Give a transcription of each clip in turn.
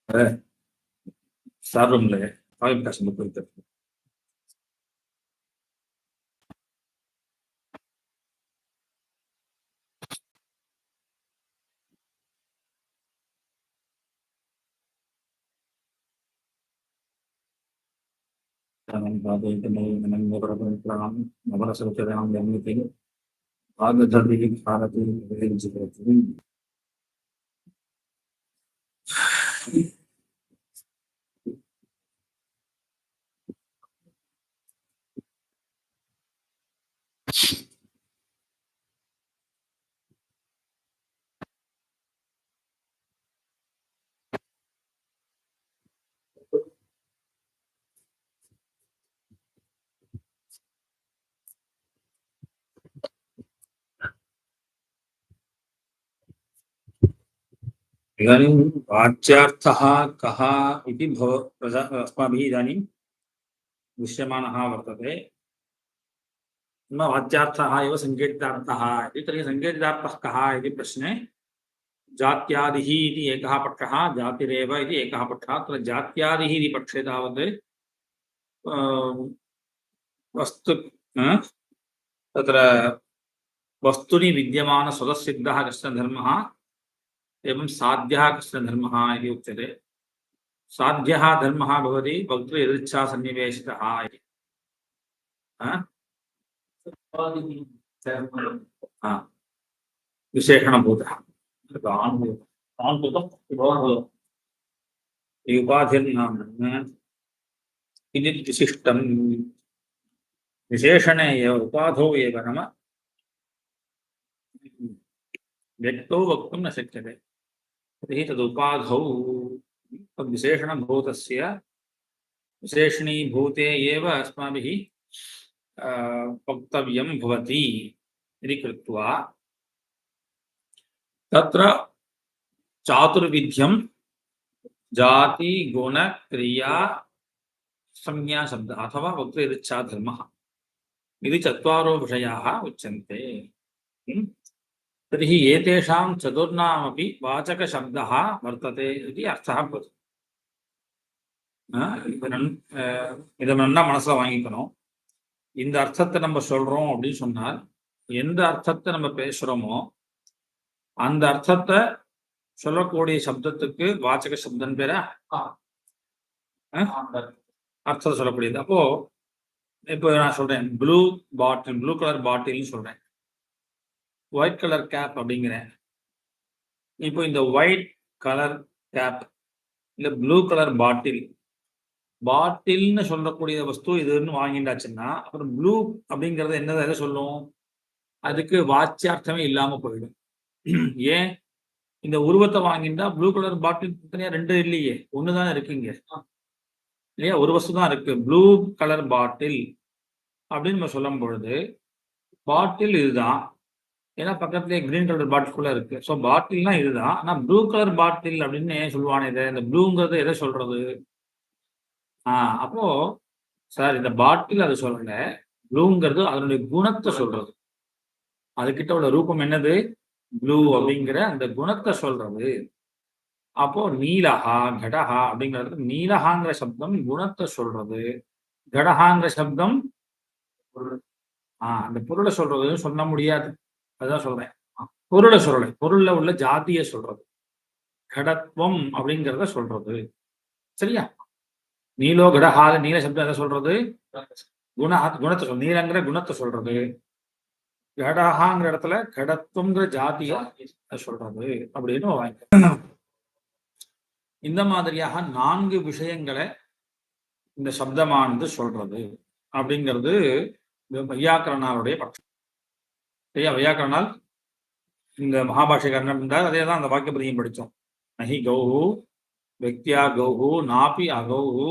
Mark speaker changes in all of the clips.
Speaker 1: Star ரூம்ல oil காசு போயிட்டு நவரசம் எண்ணிக்கை ஆகதர்மிகி பாரதி விளைவிச்சுக்கிறது. इदानीं वाच्यार्थः कः इति अस्माभिः इदानीं दृश्यमानः वर्तते। न वाच्यार्थः एव सङ्केतितार्थः इति। तर्हि सङ्केतितार्थः कः इति प्रश्ने जात्यादिः इति एकः पक्षः, जातिरेव इति एकः पक्षः। अत्र जात्यादिः इति पक्षे तावत् वस्तु तत्र वस्तुनि विद्यमानस्वतःसिद्धः कश्चन धर्मः एवं साध्यः कश्चन धर्मः इति उच्यते। साध्यः धर्मः भवति वक्तृ-यदृच्छासन्निवेशितः इति। विशेषणभूतः उपाधिर्नाम किञ्चित् विशिष्टं विशेषणे एव उपाधौ एव नाम व्यक्तौ वक्तुं न शक्यते। तर्हि तदुपाधौ तद्विशेषणभूतस्य विशेषणीभूते एव अस्माभिः वक्तव्यं भवति इति कृत्वा तत्र चातुर्विध्यं जाति गुण क्रिया संज्ञा शब्द अथवा वक्तृ-यदृच्छा धर्मः इति चत्वारो विषयाः उच्यन्ते। तर्हि एतेषां चतुर्णामपि वाचकशब्दः वर्तते इति अर्थः भवति। இதை நல்லா மனசில் வாங்கிக்கணும். இந்த அர்த்தத்தை நம்ம சொல்றோம் அப்படின்னு சொன்னால் எந்த அர்த்தத்தை நம்ம பேசுறோமோ அந்த அர்த்தத்தை சொல்லக்கூடிய சப்தத்துக்கு வாச்சக சப்தம் பேர அர்த்தத்தை சொல்லக்கூடியது. அப்போ இப்போ நான் சொல்றேன் ப்ளூ பாட்டில், ப்ளூ கலர் பாட்டில்னு சொல்றேன், ஒயிட் கலர் கேப் அப்படிங்கிறேன். இப்போ இந்த ஒயிட் கலர் கேப் இல்ல ப்ளூ கலர் பாட்டில், பாட்டில்னு சொல்லக்கூடிய வஸ்து இதுன்னு வாங்கிட்டாச்சுன்னா அப்புறம் ப்ளூ அப்படிங்கறது என்னதை எதை சொல்லும்? அதுக்கு வாச்சியார்த்தமே இல்லாம போயிடும். ஏன்? இந்த உருவத்தை வாங்கிட்டா ப்ளூ கலர் பாட்டில் தனியா ரெண்டு இல்லையே, ஒண்ணுதான் இருக்குங்க இல்லையா? ஒரு வஸ்து தான் இருக்கு. ப்ளூ கலர் பாட்டில் அப்படின்னு நம்ம சொல்லும் பொழுது பாட்டில் இதுதான், ஏன்னா பக்கத்துலேயே கிரீன் கலர் பாட்டில் இருக்கு. ஸோ பாட்டில்னா இதுதான். ஆனா ப்ளூ கலர் பாட்டில் அப்படின்னு ஏன் சொல்லுவானே? இதை இந்த ப்ளூங்கிறது எதை சொல்றது? அப்போ சார் இந்த பாட்டில் அது சொல்லல, ப்ளூங்கிறது அதனுடைய குணத்தை சொல்றது. அதுகிட்ட உள்ள ரூபம் என்னது? ப்ளூ அப்படிங்கிற அந்த குணத்தை சொல்றது. அப்போ நீலஹா கடஹா அப்படிங்கிறது நீலஹாங்கிற சப்தம் குணத்தை சொல்றது, கடஹாங்கிற சப்தம் அந்த பொருளை சொல்றதுன்னு சொல்ல முடியாது. அதுதான் சொல்றேன், பொருளை சொல்லலை, பொருள்ல உள்ள ஜாதியை சொல்றது, கடத்துவம் அப்படிங்கிறத சொல்றது. சரியா? நீலோ கடஹால நீல சப்தம் எதை சொல்றது? குணத்தை சொல்றது. நீலங்கிற குணத்தை சொல்றது, கடஹாங்கிற இடத்துல கடத்துவங்கிற ஜாதியை சொல்றது அப்படின்னு வாங்க. இந்த மாதிரியாக 4 விஷயங்களை இந்த சப்தமானது சொல்றது அப்படிங்கிறது வையாக்கரனாருடைய பட்சம். சரியா? வையாக்கரனால் இந்த மகாபாஷைக்காரன் இருந்தார், அதே தான் அந்த வாக்கியபதியும் படித்தோம். நஹி கௌஹு வெக்தியா கௌஹு நாபி அகௌஹு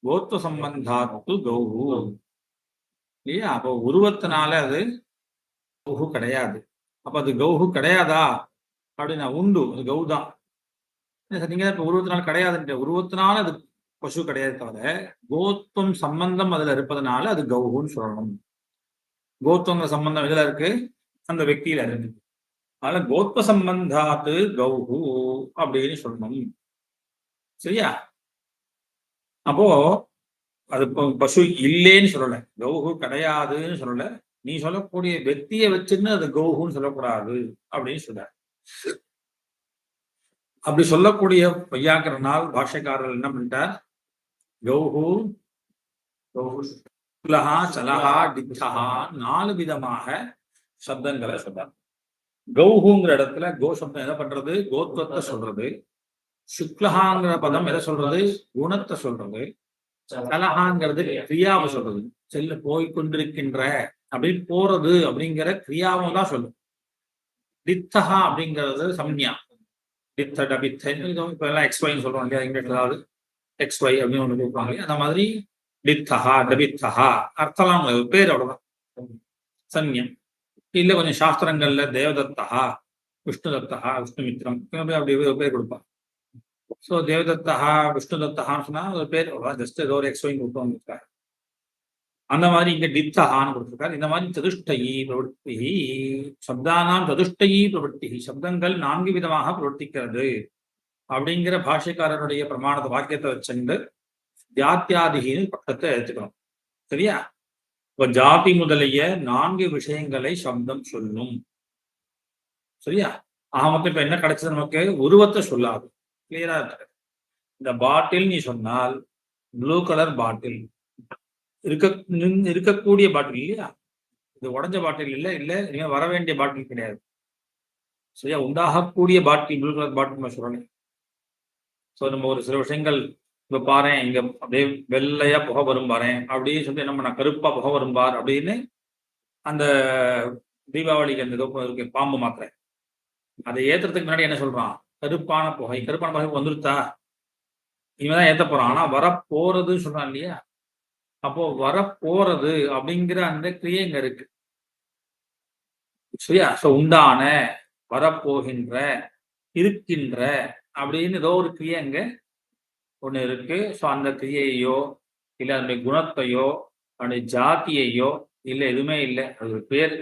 Speaker 1: கோத்வ சம்பந்தாத்து கௌஹு. இல்லையா? அப்போ உருவத்தினால அது கௌஹு கிடையாது. அப்ப அது கௌஹு கிடையாதா அப்படின்னா உண்டு, அது கௌ தான். நீங்க இப்ப உருவத்தினால கிடையாதுன்ற, உருவத்தினால அது பசு கிடையாது, தவிர கோத்வம் சம்பந்தம் அதுல இருப்பதனால அது கௌஹுன்னு சொல்லணும். கோத்வங்க சம்பந்தம் இதுல இருக்கு, அந்த வெக்தியில இருக்கு. அதனால கோத்வ சம்பந்தாத்து கௌஹு அப்படின்னு சொல்லணும். சரியா? அப்போ அது பசு இல்லேன்னு சொல்லல, கௌஹு கிடையாதுன்னு சொல்லல. நீ சொல்லக்கூடிய வெத்தியை வச்சுன்னு அது கௌஹுன்னு சொல்லக்கூடாது அப்படின்னு சொல்ற. அப்படி சொல்லக்கூடிய வையாக்கரனால் பாஷைக்காரர்கள் என்ன பண்ணிட்டார்? கௌஹு, சுக்லஹா, சலஹா, டித்தஹா 4 விதமாக சப்தங்களை சொல்றார். கௌஹுங்கிற இடத்துல கோ சப்தம் எதை பண்றது? கோத்வத்தை சொல்றது. சுக்லஹாங்கிற பதம் எதை சொல்றது? குணத்தை சொல்றது. சலஹாங்கிறது கிரியாவை சொல்றது. செல்ல போய் கொண்டிருக்கின்ற அப்படின்னு போறது அப்படிங்கிற கிரியாவை தான் சொல்லும். டித்தஹா அப்படிங்கிறது சம்ஞா. டித்த டபித்த இப்ப எல்லாம் எக்ஸ்ஒய்ன்னு சொல்றோம் இல்லையா? இங்கிலீஷ் ஏதாவது எக்ஸ்ஒய் அப்படின்னு ஒண்ணு கொடுப்பாங்க. அந்த மாதிரி டித்தஹா டபித்தஹா அர்த்தலாம் பேர் அவ்வளவுதான், சன்யம். இல்ல கொஞ்சம் சாஸ்திரங்கள்ல தேவதத்தா, விஷ்ணுதத்தா, விஷ்ணுமித்ரம் அப்படி பேர் கொடுப்பாங்க. ஸோ தேவதத்தா, விஷ்ணுதத்தான்னு சொன்னா ஒரு பேர் ஜஸ்ட் ஏதோ ஒரு எக்ஸ்ஒய் கொடுப்பாங்க. அந்த மாதிரி இங்க டித்தஹான்னு கொடுத்திருக்காரு. இந்த மாதிரி சதுஷ்டயி பிரவருத்தி, சப்தானாம் சதுஷ்டயி பிரவருத்தி, சப்தங்கள் 4 விதமாக பிரவர்த்திக்கிறது அப்படிங்கிற பாஷைக்காரருடைய பிரமாணத்தை வாக்கியத்தை வச்சுண்டு ஜாத்தியாதிகின்னு பக்கத்தை எடுத்துக்கணும். சரியா? இப்ப ஜாதி முதலிய 4 விஷயங்களை சப்தம் சொல்லும். சரியா? மொத்தம் இப்ப என்ன கிடைச்சது நமக்கு? உருவத்தை சொல்லாது. கிளியரா இருக்கு. இந்த பாட்டில் நீ சொன்னால் ப்ளூ கலர் பாட்டில் இருக்கக்கூடிய பாட்டில் இல்லையா? இது உடஞ்ச பாட்டில் இல்ல, இல்ல வர வேண்டிய பாட்டில் கிடையாது. சரியா? உண்டாகக்கூடிய பாட்டில் ப்ளூ கலர் பாட்டில் சொல்றேன். ஸோ நம்ம ஒரு சில விஷயங்கள் இப்ப பாரு, இங்க அப்படியே வெள்ளையா புகை வரும் பாரு அப்படின்னு சொல்லி என்ன பண்ண, கருப்பா புகை வரும் பார் அப்படின்னு அந்த தீபாவளிக்கு அந்த இருக்கு பாம்பு மாத்திரை, அதை ஏத்துறதுக்கு முன்னாடி என்ன சொல்றான்? கருப்பான புகை வந்துருத்தா, இவதான் ஏத்த போறான். ஆனா வரப்போறதுன்னு சொல்றான் இல்லையா? அப்போ வரப்போறது அப்படிங்கிற அந்த கிரியை இங்க இருக்கு. சரியா? ஸோ உண்டான, வரப்போகின்ற, இருக்கின்ற அப்படின்னு ஏதோ ஒரு கிரியை அங்க ஒண்ணு இருக்கு. ஸோ அந்த கிரியையோ இல்ல அதனுடைய குணத்தையோ அதனுடைய ஜாத்தியையோ இல்ல எதுவுமே இல்லை. அது ஒரு பேர்.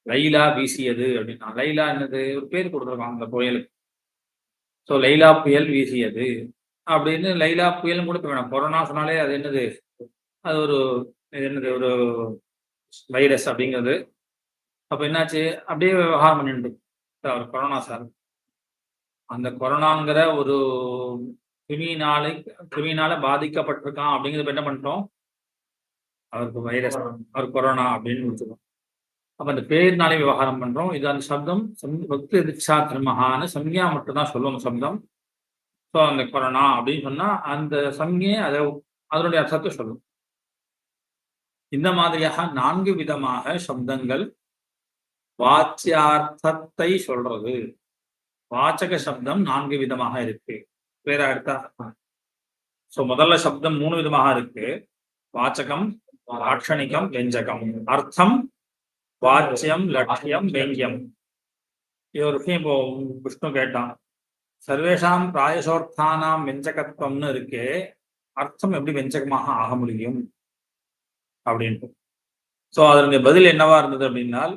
Speaker 1: லைலா வீசியது அப்படின்னா, லைலா என்னது? ஒரு பேர் கொடுத்துருக்காங்க அந்த புயலுக்கு. ஸோ லைலா புயல் வீசியது அப்படின்னு, லைலா புயலும் கூட வேணாம். கொரோனா சொன்னாலே அது என்னது? அது ஒரு என்னது? ஒரு வைரஸ் அப்படிங்கிறது. அப்ப என்னாச்சு? அப்படியே விவகாரம் பண்ணிட்டு அவர் கொரோனா சார், அந்த கொரோனாங்கிற ஒரு கிருமியினால பாதிக்கப்பட்டிருக்கான் அப்படிங்கிறது என்ன பண்ணிட்டோம்? அவருக்கு வைரஸ், அவர் கொரோனா அப்படின்னு முடிச்சிடும். அப்ப அந்த பேர்னாலே விவகாரம் பண்றோம். இது அந்த சப்தம் பக்தி திக்ஷா திருமகான சம்யா மட்டும்தான் சொல்லும் சப்தம். ஸோ அந்த கொரோனா அப்படின்னு சொன்னா அந்த சம்யை அதனுடைய அர்த்தத்தை சொல்லும். இந்த மாதிரியாக 4 விதமாக சப்தங்கள் வாச்சியார்த்தத்தை சொல்றது. வாச்சக சப்தம் 4 விதமாக இருக்கு. வேற அடுத்தா ஸோ முதல்ல சப்தம் 3 விதமாக இருக்கு. வாச்சகம், லாட்சணிகம், வெஞ்சகம். அர்த்தம் வாச்சியம், லட்சியம், வெங்கியம். இது ஒரு விஷயம் இப்போ விஷ்ணு கேட்டான், சர்வேஷாம் பிராயசோர்த்தானாம் வெஞ்சகத்துவம்னு இருக்கு, அர்த்தம் எப்படி வெஞ்சகமாக ஆக முடியும் அப்படின்ட்டு. ஸோ அதனுடைய பதில் என்னவா இருந்தது அப்படின்னால்,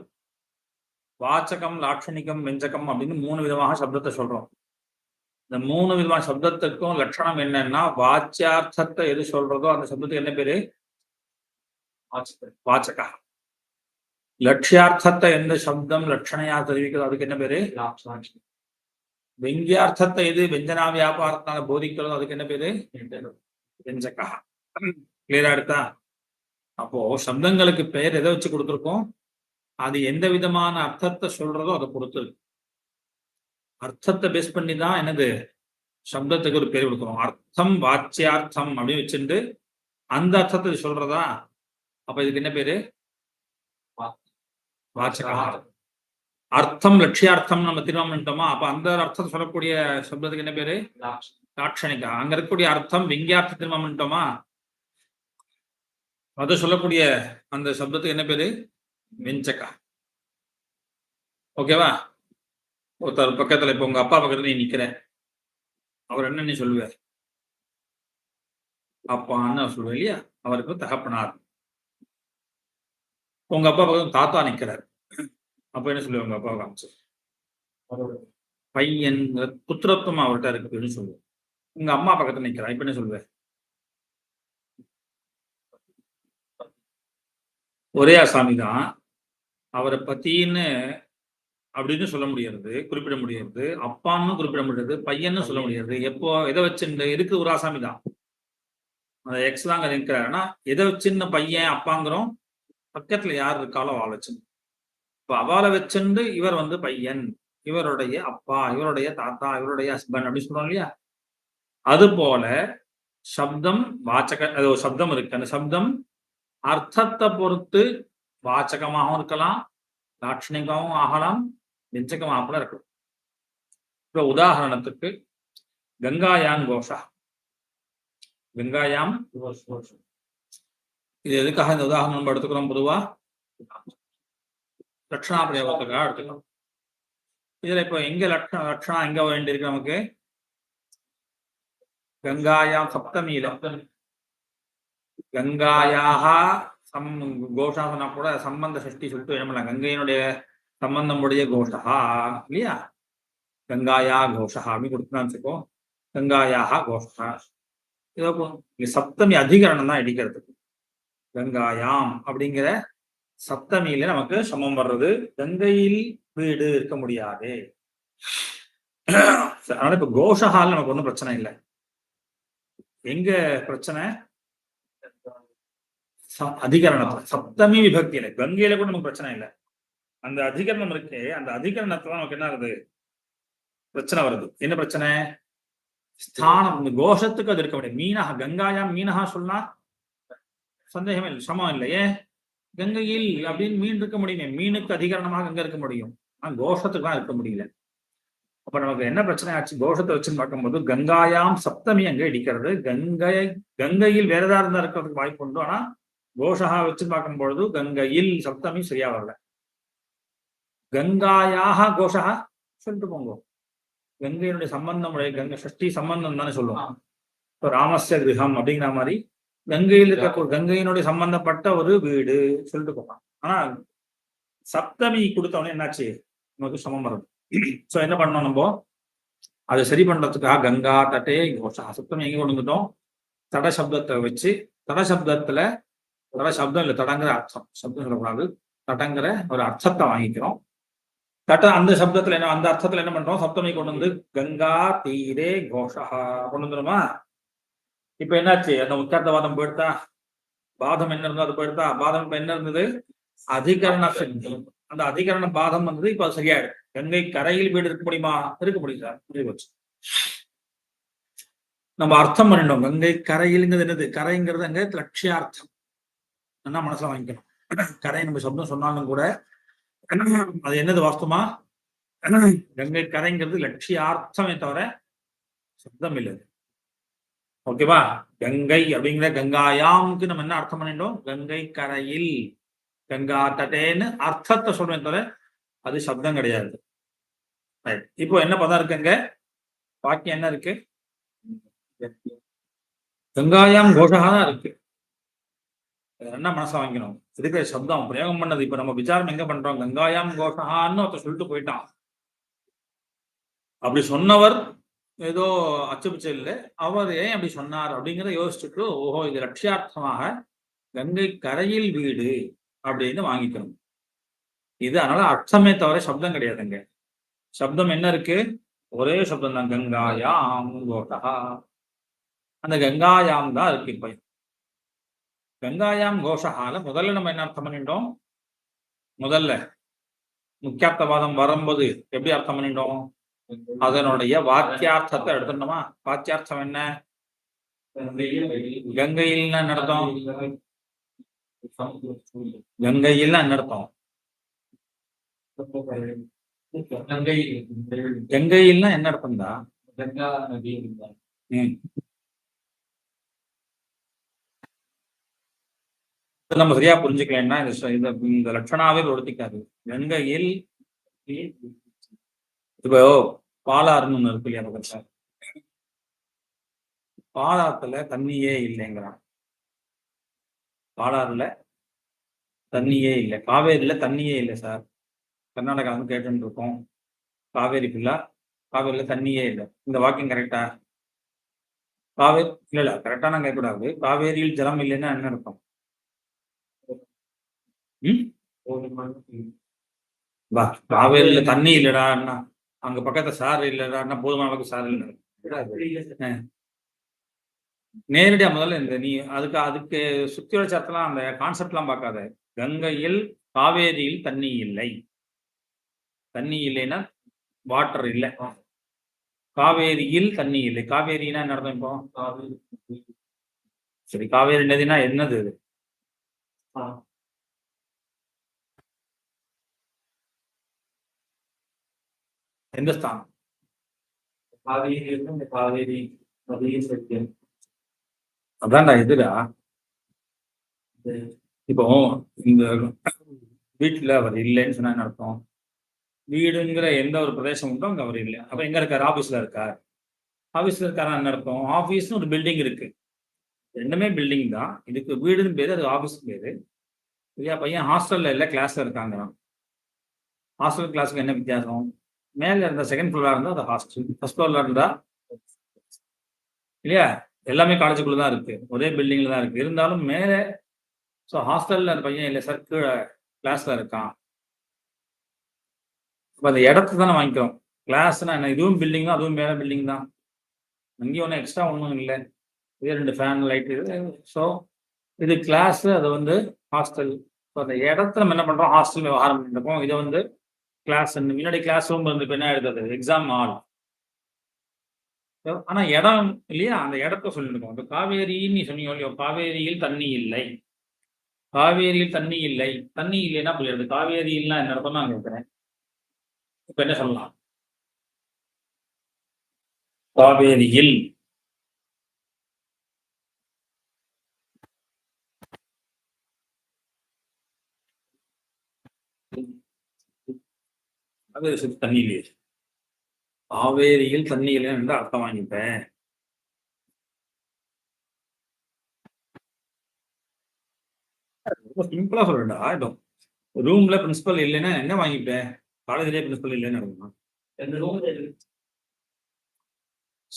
Speaker 1: வாச்சகம், லாட்சணிகம், வெஞ்சகம் அப்படின்னு 3 விதமாக சப்தத்தை சொல்றோம். இந்த 3 விதமான சப்தத்துக்கும் லட்சணம் என்னன்னா, வாச்சியார்த்தத்தை எது சொல்றதோ அந்த சப்தத்துக்கு என்ன பேரு? வாச்சகா. லட்சியார்த்தத்தை எந்த சப்தம் லட்சணையா தெரிவிக்கிறதோ அதுக்கு என்ன பேரு? வெங்கியார்த்தத்தை எது வெஞ்சனா வியாபாரத்தினால போதிக்கிறதோ அதுக்கு என்ன பேரு? வெஞ்சகா. கிளியரா எடுத்தா? அப்போ சப்தங்களுக்கு பெயர் எதை வச்சு கொடுத்துருக்கோம்? அது எந்த விதமான அர்த்தத்தை சொல்றதோ அதை பொறுத்து இருக்கு. அர்த்தத்தை பேஸ் பண்ணி தான் என்னது சப்தத்துக்கு ஒரு பேர் கொடுக்குறோம். அர்த்தம் வாச்சியார்த்தம் அப்படின்னு வச்சுட்டு அந்த அர்த்தத்தை சொல்றதா, அப்ப இதுக்கு என்ன பேரு? வாச்சகா. அர்த்தம் லட்சியார்த்தம் நம்ம தீர்மானம் பண்ணிட்டோமா? அப்ப அந்த அர்த்தத்தை சொல்லக்கூடிய சப்தத்துக்கு என்ன பேரு? லாட்சணிகா. அங்க இருக்கக்கூடிய அர்த்தம் வெங்கியார்த்தம் தீர்மானம் பண்ணிட்டோமா? அதை சொல்லக்கூடிய அந்த சப்தத்துக்கு என்ன பேரு? வெஞ்சகா. ஓகேவா? ஒருத்தர் பக்கத்துல, இப்ப உங்க அப்பா பக்கத்துல நீ நிக்கிற, அவர் என்ன நீ சொல்லுவார்? அப்பான்னு சொல்லுவேன் இல்லையா? அவருக்கு தகப்பனார். உங்க அப்பா பக்கம் தாத்தா நிக்கிறார், அப்ப என்ன சொல்லுவாங்க? உங்க அப்பா காமிச்சு பையன் புத்திரத்துவம் அவர்கிட்ட இருக்குன்னு சொல்லுவோம். உங்க அம்மா பக்கத்துல நிக்கிறா, இப்ப என்ன சொல்லுவேன்? ஒரே ஆசாமி தான். அவரை பத்தின்னு அப்படின்னு சொல்ல முடியாது, குறிப்பிட முடியாது. அப்பான்னு குறிப்பிட முடியாது, பையன்னு சொல்ல முடியாது. எப்போ எதை வச்சு இருக்கு ஒரு ஆசாமி தான். அந்த எக்ஸ் தாங்க நிற்கிறாருன்னா எதை வச்சுன்னு பையன் அப்பாங்கிறோம், பக்கத்துல யார் இருக்காளோ அவளை வச்சுன்னு. இப்போ அவளை வச்சுண்டு இவர் வந்து பையன், இவருடைய அப்பா, இவருடைய தாத்தா, இவருடைய ஹஸ்பண்ட் அப்படின்னு சொல்றோம் இல்லையா? அது போல சப்தம் வாச்சக, அது ஒரு சப்தம் இருக்கு. அந்த சப்தம் அர்த்தத்தை பொறுத்து வாச்சகமாகவும் இருக்கலாம், லாட்சணிகமாகவும் ஆகலாம், விஞ்சகமாக கூட இருக்கலாம். இப்போ உதாரணத்துக்கு கங்காயாம் கோஷா, கங்காயாம் இது எதுக்காக இந்த உதாரணம் நம்ம எடுத்துக்கிறோம்? பொதுவா லட்சணா பிரயோகத்துக்காக எடுத்துக்கிறோம். இதுல இப்போ எங்க லட்சணா எங்க வேண்டியிருக்கு நமக்கு? கங்காயாம் சப்தமியில, கங்காயாக கோஷா சொன்னா கூட சம்பந்த சஷ்டி சொல்லிட்டு என்ன, கங்கையினுடைய சம்பந்தம் உடைய கோஷா இல்லையா? கங்காயா கோஷா அப்படின்னு கொடுத்துதான் வச்சுக்கோ, கங்காயாக கோஷா. இதோ சப்தமி அதிகரணம் தான் இடிக்கிறது. கங்காயாம் அப்படிங்கிற சப்தமியில நமக்கு சமம் வர்றது. கங்கையில் வீடு இருக்க முடியாது. அதனால இப்ப கோஷகால நமக்கு ஒன்றும் பிரச்சனை இல்லை. எங்க பிரச்சனை? அதிகரணத்துல, சப்தமி விபக்தியில. கங்கையில கூட நமக்கு பிரச்சனை இல்லை. அந்த அதிகரணம் இருக்கு, அந்த அதிகரணத்துல நமக்கு என்ன ஆகுது? பிரச்சனை வருது. என்ன பிரச்சனை? ஸ்தானம். இந்த கோஷத்துக்கு அது இருக்க முடியாது. மீனஹா, கங்காயாம் மீனஹா சொன்னா சந்தேகமே இல்லை, சமம் இல்லையே. கங்கையில் அப்படின்னு மீன் இருக்க முடியுமே, மீனுக்கு அதிகரணமாக கங்கை இருக்க முடியும். ஆனா கோஷத்துக்கு தான் இருக்க முடியல. அப்ப நமக்கு என்ன பிரச்சனை ஆச்சு? கோஷத்தை வச்சுன்னு பார்க்கும்போது கங்காயாம் சப்தமி அங்க இடிக்கிறது. கங்கையில் வேற ஏதாவது இருந்தா இருக்கிறதுக்கு வாய்ப்பு உண்டு. ஆனா கோஷா வச்சு பார்க்கும்பொழுது கங்கையில் சப்தமி சரியா வரல. கங்காயாக கோஷா சொல்லிட்டு போங்க. கங்கையினுடைய சம்பந்தம் உடைய கங்கை சஷ்டி சம்பந்தம் தானே சொல்லுவோம். இப்போ ராமஸ்ய கிரகம் அப்படிங்கிற மாதிரி கங்கையில் இருக்க கங்கையினுடைய சம்பந்தப்பட்ட ஒரு வீடு சொல்லிட்டு போகலாம். ஆனா சப்தமி கொடுத்தவொடனே என்னாச்சு? நமக்கு சமம் வருது. சோ என்ன பண்ணோம் நம்ம? அதை சரி பண்றதுக்காக கங்கா தட்டே கோஷா சப்தமி எங்க கொண்டு வந்துட்டோம்? தட சப்தத்தை வச்சு, தட சப்தத்துல, தட சப்தம் இல்லை, தடங்கிற அர்த்தம், சப்தம் சொல்லக்கூடாது, தடங்கிற ஒரு அர்த்தத்தை வாங்கிக்கிறோம். தட்ட அந்த சப்தத்துல என்ன, அந்த அர்த்தத்துல என்ன பண்றோம்? சப்தமி கொண்டு வந்து கங்கா தீரே கோஷா கொண்டு வந்துருமா? இப்ப என்னாச்சு? அந்த உச்சார்த்தவாதம் போயிடுதா? பாதம் என்ன இருந்தோ அது போயிடுதா? பாதம் இப்ப என்ன இருந்தது? அதிகரண சக்தி. அந்த அதிகரண பாதம் வந்து இப்ப சரியாயிடும். கங்கை கரையில் வீடு இருக்க முடியுமா? இருக்க முடியும் சார், புரிஞ்சு போச்சு. நம்ம அர்த்தம் பண்ணிட்டோம். கங்கை கரையிலுங்கிறது என்னது? கரைங்கிறது அங்க லட்சியார்த்தம். என்ன மனசுல வாங்கிக்கணும். கரை நம்ம சப்தம் சொன்னாலும் கூட அது என்னது? வாஸ்துமா கங்கை கரைங்கிறது லட்சியார்த்தமே தவிர சப்தம் இல்லை. ஓகேவா? கங்கை அப்படிங்கிற கங்காயாமுக்கு நம்ம என்ன அர்த்தம் பண்ணிட்டோம்? கங்கை கரையில், கங்கா தட்டேன்னு அர்த்தத்தை சொல்றேன் தவிர அது சப்தம் கிடையாது. இப்போ என்ன பதம் இருக்குங்க? வாக்கியம் என்ன இருக்கு? கங்காயாம் கோஷா தான் இருக்கு. என்ன மனசை வாங்கிக்கணும்? இருக்கிற சப்தம் பிரயோகம் பண்ணது. இப்ப நம்ம விசாரம் எங்க பண்றோம்? கங்காயாம் கோஷான்னு ஒருத்தர் சொல்லிட்டு போயிட்டான். அப்படி சொன்னவர் ஏதோ அச்சுபிச்சை இல்லை, அவர் ஏன் அப்படி சொன்னார் அப்படிங்கிறத யோசிச்சுட்டு, ஓஹோ இது லட்சியார்த்தமாக கங்கை கரையில் வீடு அப்படின்னு வாங்கிக்கணும். இது அதனால அர்த்தமே தவிர சப்தம் கிடையாதுங்க. சப்தம் என்ன இருக்கு? ஒரே சப்தம் தான், கங்காயாம் கோஷா. அந்த கங்காயாம் தான் இருக்கு. இப்ப கங்காயாம் கோஷால முதல்ல நம்ம என்ன அர்த்தம் பண்ணிட்டோம்? முதல்ல முக்கியார்த்தவாதம் வரும்போது எப்படி அர்த்தம் பண்ணிட்டோம்? அதனுடைய வாக்கியார்த்தத்தை எடுத்துட்டோமா? வாக்கியார்த்தம் என்ன? கங்கையில் நடத்தோம். கங்கையில் நடத்தோம். கங்கையில் என்ன அர்த்தம் தான்? நம்ம சரியா புரிஞ்சுக்கலன்னா இந்த லட்சணாவே ஒடுத்திக்காது. கங்கையில் இப்போ பாலாறுன்னு ஒண்ணு இருக்கு இல்லையா பக்கத்துல? பாலாத்துல தண்ணியே இல்லைங்கிறான். பாலாறுல தண்ணியே இல்லை, காவேரியில தண்ணியே இல்லை சார். கர்நாடகா வந்து கேட்டு இருக்கோம், காவேரி ஃபுல்லா, காவேரியில தண்ணியே இல்லை. இந்த வாக்கியம் கரெக்டா? காவேரி இல்ல கரெக்டா நான் கேட்கக்கூடாது. காவேரியில் ஜலம் இல்லைன்னா என்ன அர்த்தம்? காவேரியில தண்ணி இல்லடா அங்க பக்கத்துல சார் இல்லடா போதுமான அளவுக்கு சார் இல்லை. நேரடியா முதல்ல இந்த நீ அதுக்கு சுத்தி வச்சலாம் அந்த கான்செப்ட் எல்லாம் பார்க்காத. கங்கையில் காவேரியில் தண்ணி இல்லை. தண்ணி இல்லைன்னா வாட்டர் இல்லை. காவேரியில் தண்ணி இல்லை. காவேரினா என்ன அர்த்தம் இப்போ? சரி, காவேரி நதினா என்னது? எந்த ஸ்தானம்? காவேரி அதான்டா எதுடா? இப்போ இந்த வீட்டுல அவர் இல்லைன்னு சொன்னா என்ன அர்த்தம்? வீடுங்கிற எந்த ஒரு பிரதேசம் உண்டோ அங்க அவர் இல்லை. அப்ப எங்க இருக்காரு? ஆபீஸ்ல இருக்கார். ஆபீஸ்ல இருக்காரா என்ன அர்த்தம்? ஆபீஸ்னு ஒரு பில்டிங் இருக்கு. ரெண்டுமே பில்டிங் தான். இதுக்கு வீடுன்னு பேரு, அது ஆபீஸ் பேரு. இல்லையா? பையன் ஹாஸ்டல்ல இல்லை, கிளாஸ்ல இருக்காங்க. ஹாஸ்டல் கிளாஸுக்கு என்ன வித்தியாசம்? மேல இருந்தா செகண்ட் ஃப்ளோரா இருந்தா அது ஹாஸ்டல், ஃபர்ஸ்ட் ஃப்ளோர்ல இருந்தா இல்லையா? எல்லாமே காலேஜுக்குள்ள தான் இருக்கு, ஒரே பில்டிங்ல தான் இருக்கு. இருந்தாலும் மேல ஸோ ஹாஸ்டல்ல அந்த பையன் இல்லை சார், கீழே கிளாஸ்ல இருக்கான். இப்போ அந்த இடத்த தானே வாங்கிக்கிறோம். கிளாஸ்னா என்ன? இதுவும் பில்டிங் தான், அதுவும் மேல பில்டிங் தான். அங்கேயும் ஒன்றும் எக்ஸ்ட்ரா ஒன்றும் இல்லை. இதே 2 ஃபேன் லைட் இது. ஸோ இது கிளாஸ், அது வந்து ஹாஸ்டல். ஸோ அந்த இடத்துல நம்ம என்ன பண்றோம்? ஹாஸ்டல் விவகாரம் பண்ணிருக்கோம். இதை வந்து கிளாஸ், முன்னாடி கிளாஸ் ரூம் இருந்து என்ன எடுத்தது? Exam hall. ஆனா இடம் இல்லையா? அந்த இடத்த சொல்லிருக்கோம். இப்போ காவேரின்னு நீ சொன்னீங்க இல்லையோ, காவேரியில் தண்ணி இல்லை. காவேரியில் தண்ணி இல்லை. தண்ணி இல்லைன்னா புரியாது. காவேரியில்னா என்ன அர்த்தம் நான் கேட்கிறேன். இப்ப என்ன சொல்லலாம்? காவேரியில் காவேரி சுத்தி தண்ணி இல்லையே. காவேரியில் தண்ணி இல்லைன்னு அர்த்தம் வாங்கிப்பேன். ரொம்ப சிம்பிளா சொல்றேன்டா. இப்போ ரூம்ல பிரின்சிபல் இல்லைன்னா என்ன வாங்கிப்பேன்? காலேஜ்லயே பிரின்சிபல் இல்லைன்னு நடக்குமா?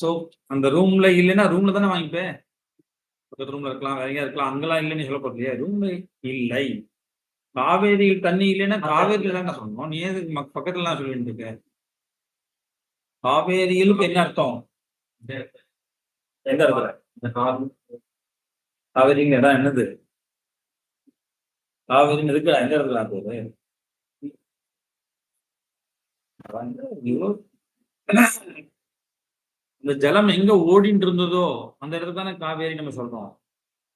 Speaker 1: சோ அந்த ரூம்ல இல்லைன்னா ரூம்ல தானே வாங்கிப்பேன். பக்கத்து ரூம்ல இருக்கலாம், வேற எங்கேயா இருக்கலாம். அங்கெல்லாம் இல்லைன்னு சொல்ல போறியா? ரூம்ல இல்லை. காவேரியில் தண்ணி இல்லைன்னா காவேரியில தாங்க சொல்லணும். நீ எதுக்கு பக்கத்துல சொல்லிட்டு இருக்க? காவேரியிலுக்கு என்ன அர்த்தம்? எந்த இடத்துல? காவேரிங்க இடம் என்னது? காவேரின்னு எதுக்கு எந்த இடத்துல போகுது? இந்த ஜலம் எங்க ஓடிட்டு இருந்ததோ அந்த இடத்துல தானே காவேரி நம்ம சொல்றோம்.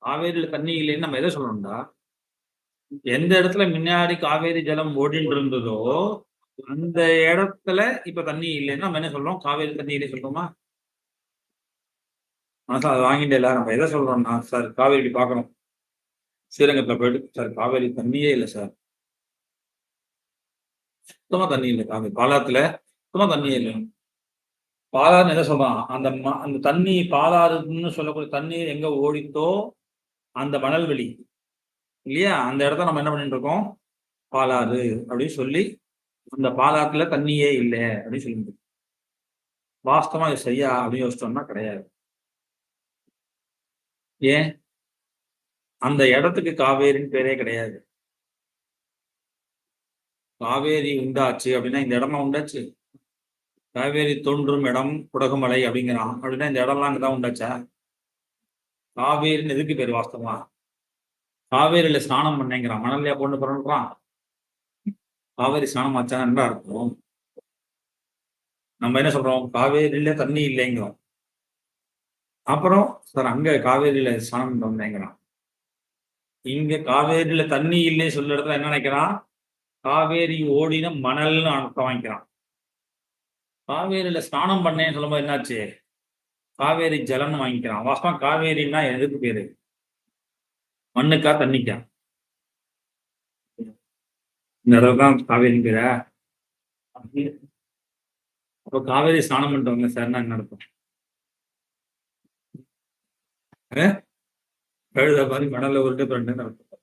Speaker 1: காவேரியில தண்ணி இல்லைன்னு நம்ம எதை சொல்லணும்டா? எந்த இடத்துல முன்னாடி காவேரி ஜலம் ஓடிட்டு இருந்ததோ அந்த இடத்துல இப்ப தண்ணி இல்லைன்னா நம்ம என்ன சொல்றோம்? காவேரி தண்ணி இல்லை சொல்றோமா? மனசா அதை வாங்கிட்டு இல்ல, நம்ம எதை சொல்றோம்னா, சார் காவேரி பார்க்கணும், ஸ்ரீரங்கத்துல போயிட்டு சார் காவேரி தண்ணியே இல்லை சார், சுத்தமா தண்ணி இல்லை காவேரி பாலாத்துல, சுத்தமா தண்ணியே இல்லை. பாலாறுன்னு எதை சொல்றான்? அந்த தண்ணி பாலாறுன்னு சொல்லக்கூடிய தண்ணீர் எங்க ஓடித்தோ அந்த மணல்வெளி இல்லையா? அந்த இடத்த நம்ம என்ன பண்ணிட்டு இருக்கோம்? பாலாறு அப்படின்னு சொல்லி, அந்த பாலாத்துல தண்ணியே இல்லை அப்படின்னு சொல்லிட்டு வாஸ்தவமா இது சரியா அப்படின்னு யோசிச்சோம்னா கிடையாது. ஏன்? அந்த இடத்துக்கு காவேரின்னு பேரே கிடையாது. காவேரி உண்டாச்சு அப்படின்னா இந்த இடமா உண்டாச்சு? காவேரி தோன்றும் இடம் குடகுமலை அப்படிங்கிறான். அப்படின்னா இந்த இடம்லாம் அங்கதான் உண்டாச்சா? காவேரின்னு எதுக்கு பேர் வாஸ்தவமா? காவேரியில ஸ்நானம் பண்ணேங்கிறான். மணல்லையா பொண்ணு பிறன்றான். காவேரி ஸ்நானம் ஆச்சான்னு என்ன அர்த்தம்? நம்ம என்ன சொல்றோம்? காவேரியில தண்ணி இல்லைங்கிறோம். அப்புறம் சார் அங்க காவேரியில ஸ்நானம் பண்ணேங்கிறான். இங்க காவேரியில தண்ணி இல்லை சொல்ற இடத்துல என்ன நினைக்கிறான்? காவேரி ஓடின மணல்னு அர்த்தம் வாங்கிக்கிறான். காவேரியில ஸ்நானம் பண்ணேன்னு சொல்லும்போது என்னாச்சு? காவேரி ஜலம்னு வாங்கிக்கிறான். வாஸ்தவம் காவேரின்னா எதுக்கு பேரு? மண்ணுக்கா தண்ணிக்கா? இந்த இடத்துல தான் காவேரி பேரா? அப்ப காவேரி ஸ்நானம் பண்ணிட்டவங்க சார்னா என்ன நடக்கும்? கழுத மாதிரி மணல்ல உருட்டு பண்ணு நடக்கும்.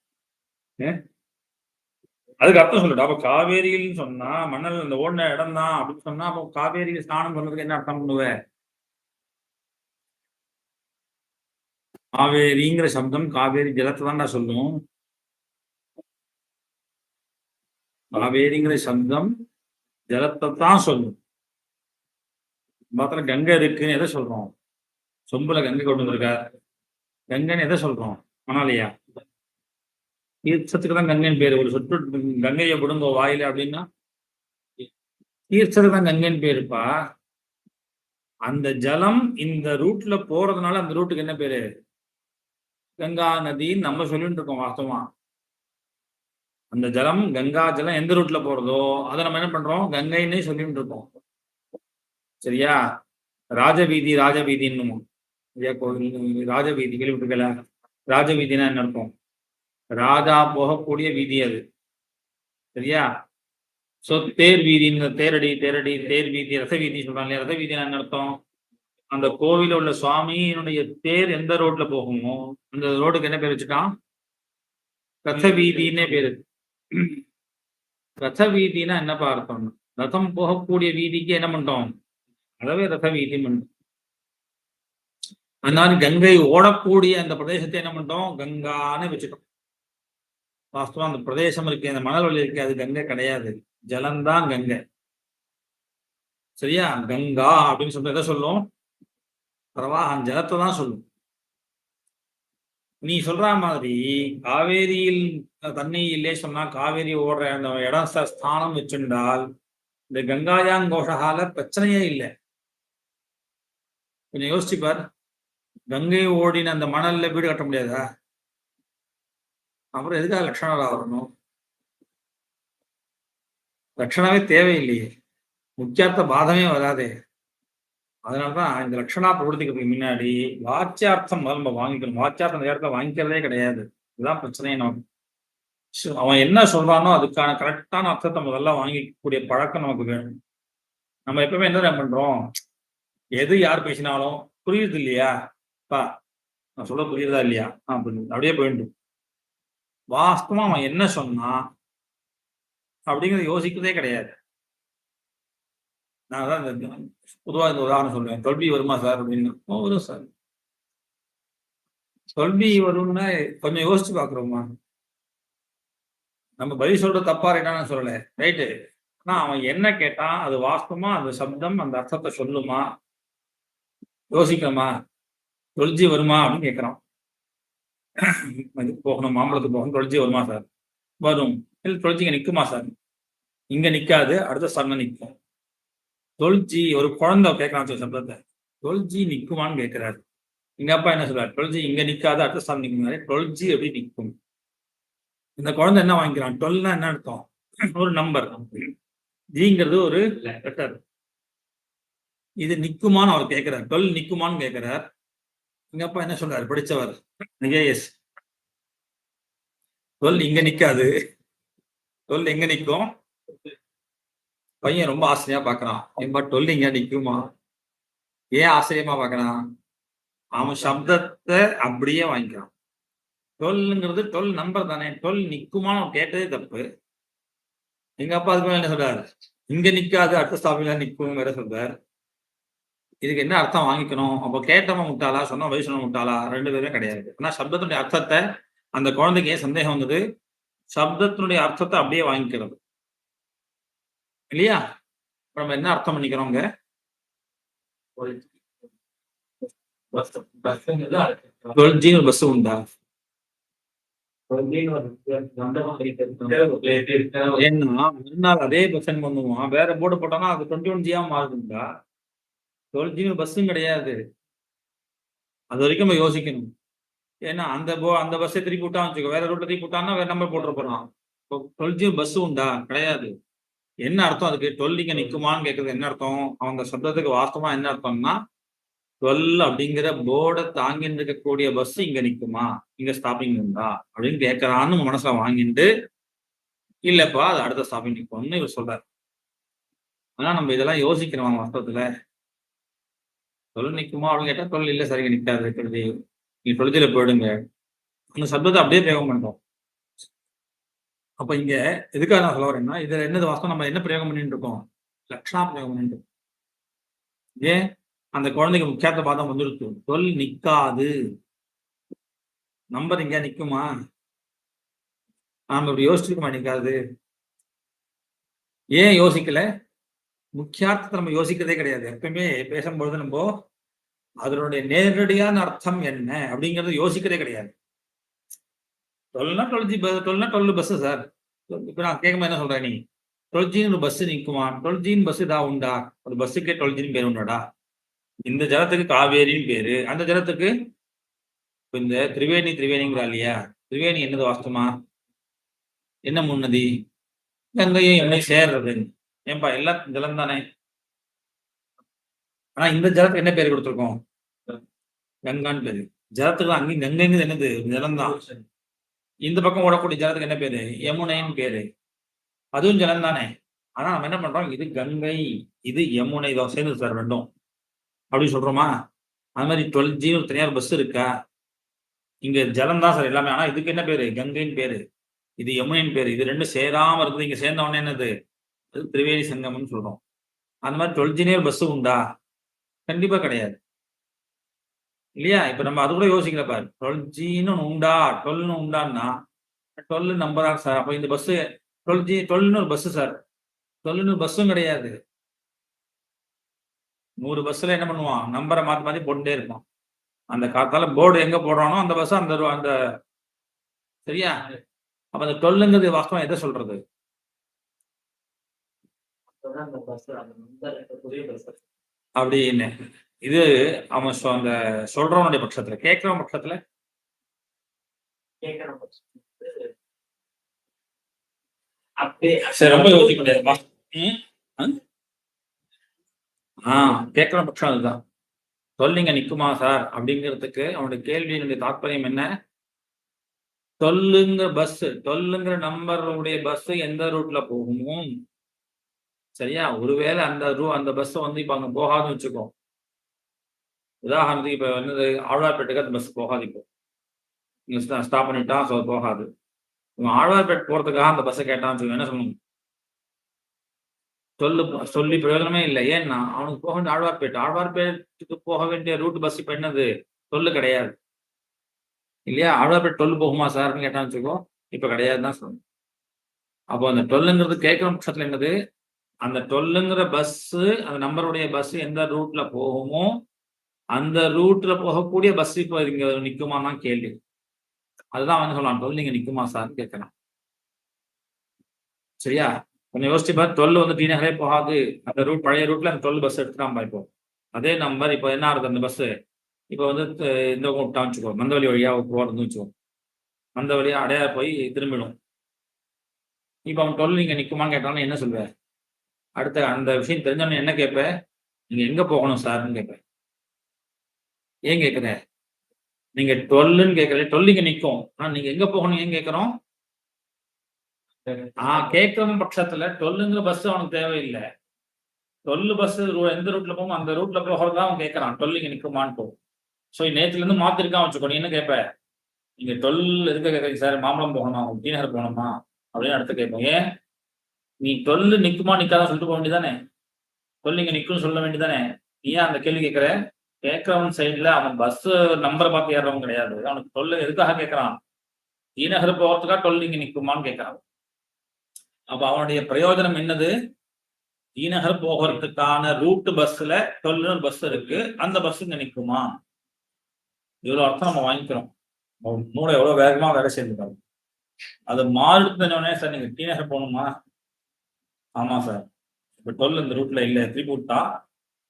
Speaker 1: அதுக்கு அர்த்தம் சொல்லுடா. அப்ப காவேரின்னு சொன்னா மணல் இந்த ஓடின இடம் தான் அப்படின்னு சொன்னா அப்போ காவேரியில் ஸ்நானம் பண்றதுக்கு என்ன அர்த்தம் பண்ணுவ? காவேரிங்கிற சப்தம் காவேரி ஜலத்தை தான்டா சொல்லும். காவேரிங்கிற சப்தம் ஜலத்தை தான் சொல்லும். மாத்திரம் கங்கை இருக்குன்னு எதை சொல்றோம்? சொம்புல கங்கை கொண்டு வந்திருக்கா, கங்கைன்னு எதை சொல்றோம்? மணாலியா தீர்த்தத்துக்கு தான் கங்கைன்னு பேரு. ஒரு சொட்டு கங்கையை விடுங்க வாயில அப்படின்னா தீர்த்தத்துக்கு தான் கங்கைன்னு பேருப்பா. அந்த ஜலம் இந்த ரூட்ல போறதுனால அந்த ரூட்டுக்கு என்ன பேரு? கங்கா நதின்னு நம்ம சொல்லிட்டு இருக்கோம். வாஸ்தவமா அந்த ஜலம் கங்கா ஜலம் எந்த ரூட்ல போறதோ அதை நம்ம என்ன பண்றோம்? கங்கைன்னே சொல்லிட்டு இருக்கோம். சரியா? ராஜவீதி ராஜவீதின்னு கோவில் ராஜவீதி கேள்விப்பட்டிருக்கல? ராஜவீதினா என்ன இருக்கும்? ராஜா போகக்கூடிய வீதி அது. சரியா? சோ தேர் வீதின்னு தேரடி தேரடி தேர் வீதி ரத வீதி சொல்றாங்க. ரத வீதினா என்ன அர்த்தம்? அந்த கோவில உள்ள சுவாமியினுடைய தேர் எந்த ரோட்ல போகுமோ அந்த ரோடுக்கு என்ன பேர் வச்சுட்டான்? ரத வீதின்னே பேரு. ரத வீதினா என்னப்பா அர்த்தம்? ரதம் போகக்கூடிய வீதிக்கு என்ன பண்றோம்? அதவே ரத வீதி பண்றோம். அதனால கங்கை ஓடக்கூடிய அந்த பிரதேசத்தை என்ன பண்றோம்? கங்கான்னு வச்சுட்டோம். வாஸ்தவம் அந்த பிரதேசம் இருக்கு, அந்த மணல் வழி இருக்கு, அது கங்கை கிடையாது, ஜலம்தான் கங்கை. சரியா? கங்கா அப்படின்னு சொல்லிட்டு எதை சொல்லும்? பிரவாகம் ஜலத்தை தான் சொல்லும். நீ சொல்ற மாதிரி காவேரியில் தண்ணி இல்லே சொன்னா காவேரி ஓடுற அந்த இடம் ஸ்தானம் வச்சுண்டால் இந்த கங்காயாங்கோஷால பிரச்சனையே இல்லை. கொஞ்சம் யோசிச்சுப்பார். கங்கை ஓடின அந்த மணல்ல வீடு கட்ட முடியாதா? அப்புறம் எதுக்காக லட்சணரா வரணும்? லட்சணாவே தேவையில்லையே, முக்கியார்த்த பாதமே வராதே. அதனாலதான் இந்த லட்சணா பிரவர்த்திக்கிறதுக்கு முன்னாடி வாச்சியார்த்தம் நம்ம வாங்கிக்கணும். வாச்சியார்த்தம் அந்த இடத்துல வாங்கிக்கிறதே கிடையாது. இதுதான் பிரச்சனையே. நமக்கு அவன் என்ன சொல்றானோ அதுக்கான கரெக்டான அர்த்தத்தை முதல்ல வாங்கிக்கக்கூடிய பழக்கம் நமக்கு வேணும். நம்ம எப்பவுமே என்ன பண்றோம்? எது யார் பேசினாலும் புரியுது இல்லையா பா, நான் சொல்ல புரியுதா இல்லையா அப்படியே போயிட்டு வாஸ்தவமா அவன் என்ன சொன்னா அப்படிங்கிறத யோசிக்கிறதே கிடையாது. நான் தான் பொதுவாக இந்த உதாரணம் சொல்றேன். தொல்பி வருமா சார் அப்படின்னு. வரும் சார். தொல்பி வரும்னா கொஞ்சம் யோசிச்சு பாக்குறோமா? நம்ம பதில் சொல்ற தப்பா ரைட்டான்னு சொல்லல, ரைட்டு. ஆனா அவன் என்ன கேட்டான், அது வாஸ்தவமா அந்த சப்தம் அந்த அர்த்தத்தை சொல்லுமா? யோசிக்கணுமா? தொல்ஜி வருமா அப்படின்னு கேட்கிறான். போகணும், மாம்பழத்துக்கு போகணும், தொல்ஜி வருமா சார்? வரும். இல்லை தொல்ஜி இங்க நிக்குமா சார்? இங்க நிக்காது, அடுத்த ஸ்தானம் நிற்கும். தொல்ஜி ஒரு குழந்தை கேட்கறான் சப்தத்தை, தொல்ஜி நிக்குமான்னு கேட்கிறாரு. எங்க அப்பா என்ன சொல்றாரு? டுவெல்ஜி இங்க நிக்காது, அடுத்த ஸ்தானம் நிற்கும். டுவெல்ஜி எப்படி நிற்கும்? இந்த குழந்தை என்ன வாங்கிக்கிறான்? டுவெல்னா என்ன அர்த்தம்? ஒரு நம்பர். ஜிங்கிறது ஒரு லெட்டர். இது நிக்குமான்னு அவர் கேட்கிறார். டுவெல் நிக்குமான்னு கேட்கிறார். எங்க அப்பா என்ன சொல்றாரு? படிச்சவர் ஏஎஸ். டுவெல் இங்க நிக்காது, டுவெல் எங்க நிற்கும்? பையன் ரொம்ப ஆச்சரியமா பாக்குறான். ஏன்பா டுவெல் இங்க நிக்குமா? ஏன் ஆச்சரியமா பாக்குறான்? அவன் சப்தத்தை அப்படியே வாங்கிக்கிறான். டுவெல்ங்கிறது டுவெல் நம்பர் தானே, டுவெல் நிக்குமான்னு அவன் கேட்டதே தப்பு. எங்க அப்பா அதுக்கு என்ன சொல்றாரு? இங்க நிக்காது, அடுத்த ஸ்தாபில நிற்கும் வேற சொல்றாரு. இதுக்கு என்ன அர்த்தம் வாங்கிக்கணும்? அப்போ கேட்டவன் முட்டாளா, சொன்ன வயசு சொன்ன முட்டாளா? ரெண்டு பேருமே கிடையாது. ஆனா சப்தத்தினுடைய அர்த்தத்தை அந்த குழந்தைக்கு ஏன் சந்தேகம் வந்தது? சப்தத்தினுடைய அர்த்தத்தை அப்படியே வாங்கிக்கிறது இல்லையா? நம்ம என்ன அர்த்தம் பண்ணிக்கிறோங்க? பஸ் உண்டா? ஏன்னா மறுநாள் அதே பஸ் பண்ணுவான், வேற போர்டு போட்டோம்னா அது 21G மாறுதுண்டா? 12G பஸ்ஸும் கிடையாது. அது வரைக்கும் நம்ம யோசிக்கணும். ஏன்னா அந்த பஸ்ஸை திருப்பி விட்டான்னு வச்சுக்கோ, வேற ரூட்ல திருப்பி விட்டான்னா வேற நம்பர் போட்டு போறான். 12G பஸ் உண்டா? கிடையாது. என்ன அர்த்தம் அதுக்கு? 12 இங்க நிக்குமான்னு கேட்கறது என்ன அர்த்தம்? அவங்க சப்தத்துக்கு வாஸ்தவமா என்ன அர்த்தம்னா 12 அப்படிங்கிற போர்டை தாங்கிட்டு இருக்கக்கூடிய பஸ் இங்க நிக்குமா, இங்க ஸ்டாப்பிங் உண்டா அப்படின்னு கேட்கறான்னு மனசுல வாங்கிட்டு, இல்லப்பா அது அடுத்த ஸ்டாப்பிங் நிக்கும்னு இவர் சொல்றாரு. ஆனா நம்ம இதெல்லாம் யோசிக்கிறோம் வாஸ்தவத்துல. 12 நிக்குமா அப்படின்னு கேட்டா 12 இல்ல சரிங்க நிக்காது, நீங்க 12ல போயிடுங்க. அந்த சப்தத்தை அப்படியே பிரயோகம் பண்றோம். அப்ப இங்க எதுக்காக நான் சொல்ல வரேன்னா, இதுல என்னது வாஸ்தவம்? நம்ம என்ன பிரயோகம் பண்ணிட்டு இருக்கோம்? லட்சணா பிரயோகம் பண்ணிட்டு இருக்கோம். ஏன்? அந்த குழந்தைக்கு முக்கியத்த பாதம் வந்துருக்கு. 12 நிக்காது. நம்பர் இங்க நிக்குமா? நாம இப்படி யோசிச்சுக்க மாட்டேங்காது. ஏன் யோசிக்கல? முக்கியார்த்தத்தை நம்ம யோசிக்கிறதே கிடையாது. எப்பயுமே பேசும்பொழுது நம்ம அதனுடைய நேரடியான அர்த்தம் என்ன அப்படிங்கறத யோசிக்கிறதே கிடையாது. 12னா 12 பஸ் சார். இப்ப நான் கேட்கும்போது என்ன சொல்றேன் நீ 12G பஸ் நிக்குமா? 12G பஸ் தான் உண்டா? ஒரு பஸ்ஸுக்கே 12G பேர் உண்டாடா? இந்த ஜலத்துக்கு காவேரின்னு பேரு. அந்த ஜலத்துக்கு இந்த திரிவேணிங்கிறா இல்லையா? திரிவேணி என்னது வாஸ்தவமா? என்ன முன்னதி? கங்கையும் யமுனை சேர்றது. ஏன்பா எல்லாம் ஜலம் தானே? ஆனா இந்த ஜலத்துக்கு என்ன பேர் கொடுத்துருக்கோம்? கங்கான்னு பேரு. ஜலத்துக்கு அங்கேயும் கங்கைங்கிறது என்னது? ஜலம் தான். இந்த பக்கம் ஓடக்கூடிய ஜலத்துக்கு என்ன பேரு? யமுனைன்னு பேரு. அதுவும் ஜலம் தானே? ஆனா நம்ம என்ன பண்றோம்? இது கங்கை, இது யமுனை தான் சேர்ந்தது சார் ரெண்டும். அப்படின்னு சொல்றோமா? அது மாதிரி 12G ஒரு தனியார் பஸ் இருக்கா? இங்க ஜலம் தான் சார் எல்லாமே. ஆனா இதுக்கு என்ன பேரு? கங்கைன்னு பேரு. இது யமுனைன்னு பேரு. இது ரெண்டும் சேராம இருக்குது. இங்க சேர்ந்த உடனே என்னது? அது திரிவேணி சங்கமம்னு சொல்றோம். அந்த மாதிரி 12G ஒரு பஸ் உண்டா? கண்டிப்பா கிடையாது. இல்லையா? இப்ப நம்ம அது கூட யோசிக்கல பாரு. 12Gன்னு ஒண்ணு உண்டா? 12ன்னு உண்டான்னா 12 நம்பரா சார்? அப்ப இந்த பஸ் 12ன்னு ஒரு பஸ் சார். 12ன்னு பஸ்ஸும் கிடையாது. 100 பஸ்ல என்ன பண்ணுவான்? நம்பரை மாத்தி மாத்தி போட்டுட்டே இருப்பான். அந்த காத்தால போர்டு எங்க போடுறானோ அந்த பஸ் அந்த சரியா? அப்ப அந்த 12ங்கிறது வாஸ்தவம் எதை சொல்றது? அப்படின்னு இது அவன் அந்த சொல்றவனுடைய பட்சத்துல, கேட்கிறவன் பட்சத்துல சரி ரொம்ப யோசிக்க முடியாது. கேட்கிற பட்சம் அதுதான். சொல்லிங்க நிக்குமா சார் அப்படிங்கிறதுக்கு அவனுடைய கேள்வியினுடைய தாற்பயம் என்ன? சொல்லுங்க பஸ், சொல்லுங்கிற நம்பருடைய பஸ் எந்த ரூட்ல போகுமோ சரியா? ஒருவேளை அந்த பஸ் வந்து இப்ப அங்க போகாதுன்னு வச்சுக்கோ. உதாரணத்துக்கு இப்ப என்னது ஆழ்வார்பேட்டுக்கு அந்த பஸ் போகாது. இப்போ நீங்க ஸ்டாப் பண்ணிட்டா போகாது. ஆழ்வார்பேட் போறதுக்காக அந்த பஸ்ஸை கேட்டான்னு என்ன சொல்லணும்? சொல்லி பிரயோஜனமே இல்லை. ஏன்னா அவனுக்கு போக வேண்டிய ஆழ்வார்பேட்டுக்கு போக வேண்டிய ரூட் பஸ் இப்ப என்னது? சொல்லு கிடையாது இல்லையா? ஆழ்வார்பேட் 12 போகுமா சார்ன்னு கேட்டான்னு வச்சுக்கோ. இப்ப கிடையாதுன்னு தான் சொல்லணும். அப்போ அந்த 12ங்கிறது கேட்கிற பட்சத்துல என்னது? அந்த 12ங்கிற பஸ் அந்த நம்பருடைய பஸ் எந்த ரூட்ல போகுமோ அந்த ரூட்ல போகக்கூடிய பஸ் இப்ப இங்க நிக்குமான்னு கேள்வி. அதுதான் வந்து சொல்லலாம் 12 இங்க நிக்குமா சார்ன்னு கேட்கலாம். சரியா? கொஞ்சம் யோசிச்சு பாரு. 12 வந்து டி நகரே போகாது. அந்த ரூட் பழைய ரூட்ல அந்த 12 பஸ் எடுத்துட்டான் இப்போ. அதே நம்பர் இப்போ என்ன ஆகுது? அந்த பஸ் இப்போ வந்து இந்த விட்டான்னு வச்சுக்கோ. மந்தவெளி வழியா போறதுன்னு வச்சுக்கோ. மந்த வழியா அடையார் போய் திரும்பிடும். இப்ப அவன் 12 இங்க நிக்குமான்னு கேட்டாலும் என்ன சொல்வ? அடுத்த அந்த விஷயம் தெரிஞ்சவன என்ன கேட்ப? நீங்க எங்க போகணும் சார்ன்னு கேட்ப. ஏன் கேட்குற? நீங்க 12ன்னு கேட்கல. 12 இங்க நிக்கும். ஆனா நீங்க எங்க போகணும் ஏன் கேட்கிறோம்? கேட்கிறவன் பட்சத்துல 12ங்கிற பஸ் அவனுக்கு தேவையில்லை. 12 பஸ் எந்த ரூட்ல போகும் அந்த ரூட்ல போகிறதா அவன் கேட்கறான். 12 இங்க நிக்குமான்னு. ஸோ நேற்றுல இருந்து மாத்திருக்கான் வச்சுக்கோ. நீ என்ன கேட்ப? நீங்க 12 எதுக்கு கேட்கறீங்க சார்? மாம்பழம் போகணும், டி நகர் போகணுமா அப்படின்னு அடுத்து கேட்போம். ஏன் நீ 12 நிக்குமா நிக்காதான் சொல்லிட்டு போக வேண்டியதானே? 12 இங்க நிக்கும்னு சொல்ல வேண்டியதானே? நீ ஏன் அந்த கேள்வி கேட்கிற? கேட்கிறவன் சைட்ல அவன் பஸ் நம்பரை பார்த்து ஏறவன் கிடையாது. அவனுக்கு 12 எதுக்காக கேட்கறான்? டி நகர் போகிறதுக்காக 12 இங்க நிக்குமான்னு கேட்கறான். அப்ப அவனுடைய பிரயோஜனம் என்னது? டி நகர் போகிறதுக்கான ரூட் பஸ்ல 12 பஸ் இருக்கு. அந்த பஸ் இங்க நிக்குமா? இவ்வளவு அர்த்தம் நம்ம வாங்கிக்கிறோம். மூளை எவ்வளவு வேகமா வேலை செய்திருக்காங்க. அது மாறுதுன்னே சார் நீங்க டி நகர் போகணுமா? ஆமா சார். இப்ப 12 இந்த ரூட்ல இல்ல, திருப்பி விட்டான்.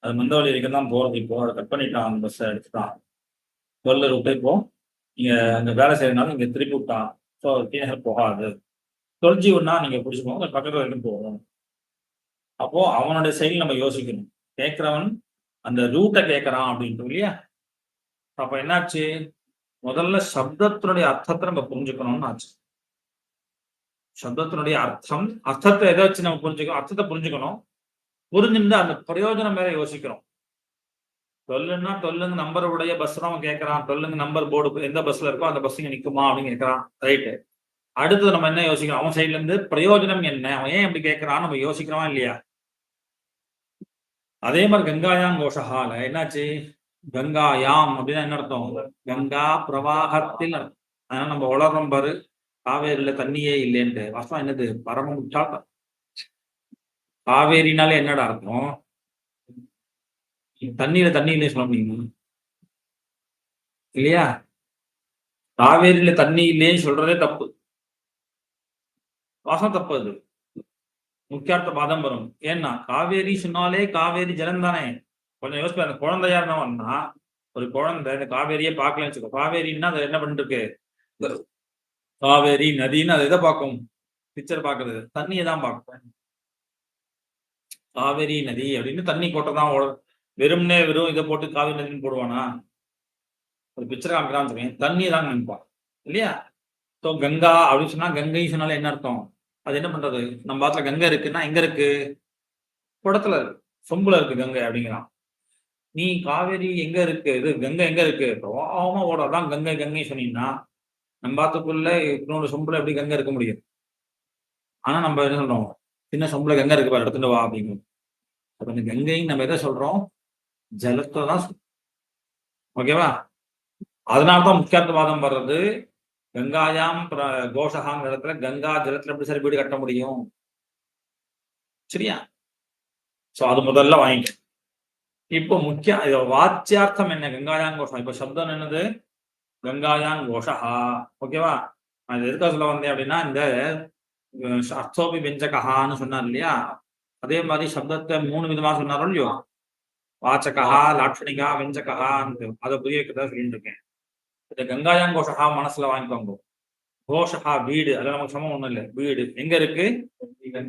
Speaker 1: அது மந்தவழி வரைக்கும் தான் போறது. இப்போ அதை கட் பண்ணிட்டான். அந்த பஸ்ஸை எடுத்துட்டான். 12 ரூட்டை இப்போ நீங்க அங்க வேலை செய்யறதுனால இங்க திருப்பி விட்டான். ஸோ டி நகர் போகாது. 12G ஒன்னா நீங்க பிடிச்சுக்கோங்க, பக்கத்துல வரைக்கும் போகும். அப்போ அவனுடைய செயல் நம்ம யோசிக்கணும். கேட்கிறவன் அந்த ரூட்டை கேட்கறான் அப்படின்ட்டு இல்லையா? அப்ப என்னாச்சு? முதல்ல சப்தத்தினுடைய அர்த்தத்தை நம்ம புரிஞ்சுக்கணும்னு ஆச்சு. சப்தத்தினுடைய அர்த்தத்தை எதை வச்சு நம்ம புரிஞ்சுக்கணும்? அர்த்தத்தை புரிஞ்சுக்கணும். புரிஞ்சுட்டு அந்த பிரயோஜனம் வேற யோசிக்கிறோம். 12 நம்பர் உடைய பஸ் தான் கேட்கறான். 12 நம்பர் போர்டு எந்த பஸ்ல இருக்கோ அந்த பஸ் இங்க நிக்குமா அப்படின்னு கேட்கறான். ரைட்டு. அடுத்தது நம்ம என்ன யோசிக்கிறோம்? அவன் சைட்ல இருந்து பிரயோஜனம் என்ன? அவன் ஏன் இப்படி கேட்கறான்னு நம்ம யோசிக்கிறோமா இல்லையா? அதே மாதிரி கங்காயாம் கோஷகால என்னாச்சு? கங்காயாம் அப்படின்னா என்ன அர்த்தம்? கங்கா பிரவாகத்தில் அதனால நம்ம வளர்றோம் பாரு, காவேரியில தண்ணியே இல்லைன்ட்டு. வாஸ்தவம் என்னது? பரம முட்டாள்தான். காவேரினாலே என்னடா அர்த்தம்? தண்ணியில தண்ணி இல்லைன்னு சொல்ல முடியுமா? இல்லையா? காவேரியில தண்ணி இல்லைன்னு சொல்றதே தப்பு. வாசம் தப்பு அது. முக்கியார்த்த பாதம் வரும். ஏன்னா காவேரி சொன்னாலே காவேரி ஜலம் தானே. கொஞ்சம் யோசிச்சு அந்த குழந்தை யாருன்னா ஒரு குழந்தை இந்த காவேரியே பார்க்கலன்னு வச்சுக்கோ. காவேரின்னா அது என்ன பண்ணிட்டு இருக்கு? காவேரி நதின்னு அது எதை பார்க்கும்? பிக்சர் பார்க்கறது தண்ணியை தான் பார்க்கும். காவேரி நதி அப்படின்னு தண்ணி போட்டதான் வெறும்னே வெறும் இதை போட்டு காவேரி நதின்னு போடுவானா? ஒரு பிக்சர் காமிக்கிறான்னு சொல்லுவேன். தண்ணியை தான் நினைப்பான் இல்லையா? ஸோ கங்கா அப்படின்னு சொன்னா கங்கை சொன்னாலே என்ன அர்த்தம்? அது என்ன பண்றது? நம்ம பாத்துல கங்கை இருக்குன்னா எங்க இருக்கு? குடத்துல இருக்கு, சொம்புல இருக்கு கங்கை அப்படிங்கிறான். நீ காவேரி எங்க இருக்கு? இது கங்கை எங்க இருக்கு? பிரவாகமா ஓடாதான் கங்கை கங்கை சொன்னீங்கன்னா நம்ம பாத்துக்குள்ள இன்னொரு சொம்புல எப்படி கங்கை இருக்க முடியும்? ஆனா நம்ம என்ன சொல்றோம்? சின்ன சொம்புல கங்கை இருக்கு பாரு, எடுத்துட்டு வா அப்படிங்கும். அப்ப இந்த கங்கைன்னு நம்ம எதை சொல்றோம்? ஜலத்தை தான். ஓகேவா? அதனாலதான் முக்கியத்துவாதம் வர்றது. கங்காயாம் கோஷகாங்கிற இடத்துல கங்கா ஜலத்துல எப்படி சரி வீடு கட்ட முடியும்? சரியா? சோ அது முதல்ல வாங்கிக்க. இப்போ முக்கிய வாச்சியார்த்தம் என்ன? கங்காயாங் கோஷம். இப்ப சப்தம் என்னது? கங்காயாங் கோஷஹா. ஓகேவா? அது எதுக்காக சொல்ல வந்தேன் அப்படின்னா இந்த அர்த்தோபி வெஞ்சகஹான்னு சொன்னார் இல்லையா? அதே மாதிரி சப்தத்தை 3 விதமா சொன்னாரோ இல்லையோ? வாச்சகா, லாட்சணிகா, வெஞ்சகஹான்னு அதை புரிய வைக்கிறதா சொல்லிட்டு இருக்கேன். இந்த கங்காயாங் கோஷஹா மனசுல வாங்கிக்கோங்க. கோஷஹா வீடு, அதுல நமக்கு சமம் ஒண்ணும் இல்லை. வீடு எங்க இருக்கு?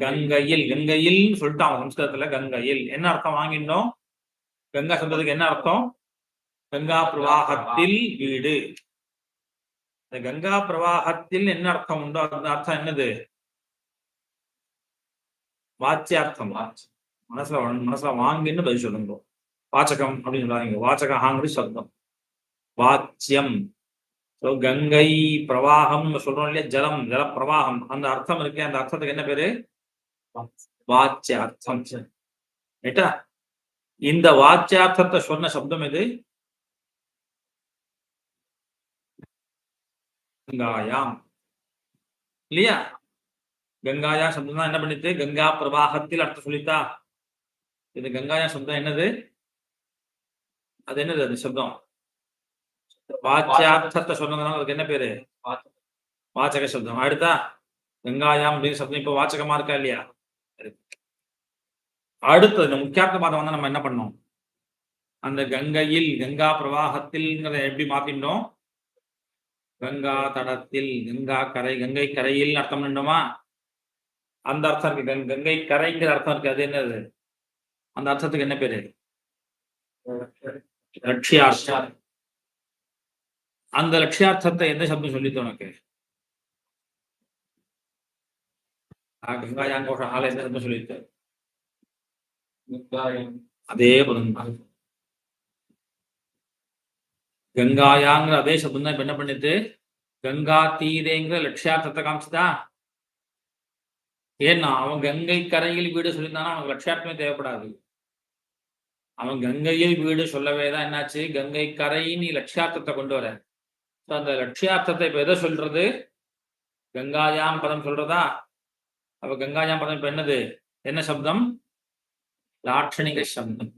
Speaker 1: கங்கையில். கங்கையில் சொல்லிட்டாங்க சம்ஸ்கிருதத்துல. கங்கையில் என்ன அர்த்தம் வாங்கிட்டோம்? கங்கா சப்தத்துக்கு என்ன அர்த்தம்? கங்கா பிரவாகத்தில் வீடு. இந்த கங்கா பிரவாகத்தில் என்ன அர்த்தம் உண்டோ அந்த அர்த்தம் என்னது? வாச்சியார்த்தம். மனசுல வாங்கின்னு பதில் சொல்லுங்க. வாச்சகம் அப்படின்னு சொல்லாதீங்க. வாச்சகாங்கிறது சப்தம். வாச்சியம். கங்கை பிரவாகம் சொல்றோம் இல்லையா? ஜலம், ஜல பிரவாகம். அந்த அர்த்தம் இருக்கு. அந்த அர்த்தத்துக்கு என்ன பேரு? வாச்சியார்த்தம். ரைட்டா? இந்த வாச்சியார்த்தத்தை சொன்ன சப்தம் எது? கங்காயாம் இல்லையா? கங்காயா சப்தம் தான் என்ன பண்ணிட்டு கங்கா பிரவாகத்தில் அர்த்தம் சொல்லித்தா. இது கங்காயா சப்தம் என்னது? அது என்னது? அது சப்தம் வாச்சியார்த்தத்தை சொன்னதுனால அதுக்கு என்ன பேரு? வாச்சக சப்தம். அடுத்தா கங்காயாம் அப்படின்னு சப்தம் இப்ப வாச்சகமா இருக்கா இல்லையா? அடுத்தது இந்த முக்கியார்த்த பாதம் வந்து நம்ம என்ன பண்ணோம்? அந்த கங்கையில், கங்கா பிரவாகத்தில் எப்படி மாத்திட்டோம்? கங்கா தடத்தில், கங்கா கரை, கங்கை கரையில் அர்த்தம் பண்ணோமா? அந்த அர்த்தம் இருக்கு. கங்கை கரைங்கிற அர்த்தம் இருக்கு. அது என்னது? அந்த அர்த்தத்துக்கு என்ன பேரு? லட்சியார்த்தம். அந்த லட்சியார்த்தத்தை எந்த சப்தம் சொல்லிட்டு உனக்கு? கங்காயாங் கோஷால எந்த சப்தம் சொல்லிட்டு? அதே பதம் தான். கங்காயாங்கிற அதே சப்தம் தான் இப்ப என்ன பண்ணிட்டு கங்கா தீரேங்கிற லட்சியார்த்தத்தை காமிச்சுதா. ஏன்னா அவன் கங்கை கரையில் வீடு சொல்லியிருந்தானா அவனுக்கு லட்சியார்த்தமே தேவைப்படாது. அவன் கங்கையில் வீடு சொல்லவே தான் என்னாச்சு? கங்கை கரையின் நீ லட்சியார்த்தத்தை கொண்டு வர. அந்த லட்சியார்த்தத்தை இப்ப எதை சொல்றது? கங்காயாம் பதம் சொல்றதா? அப்ப கங்காயாம் பதம் இப்ப என்னது? என்ன சப்தம்? லாட்சணிக சப்தம்.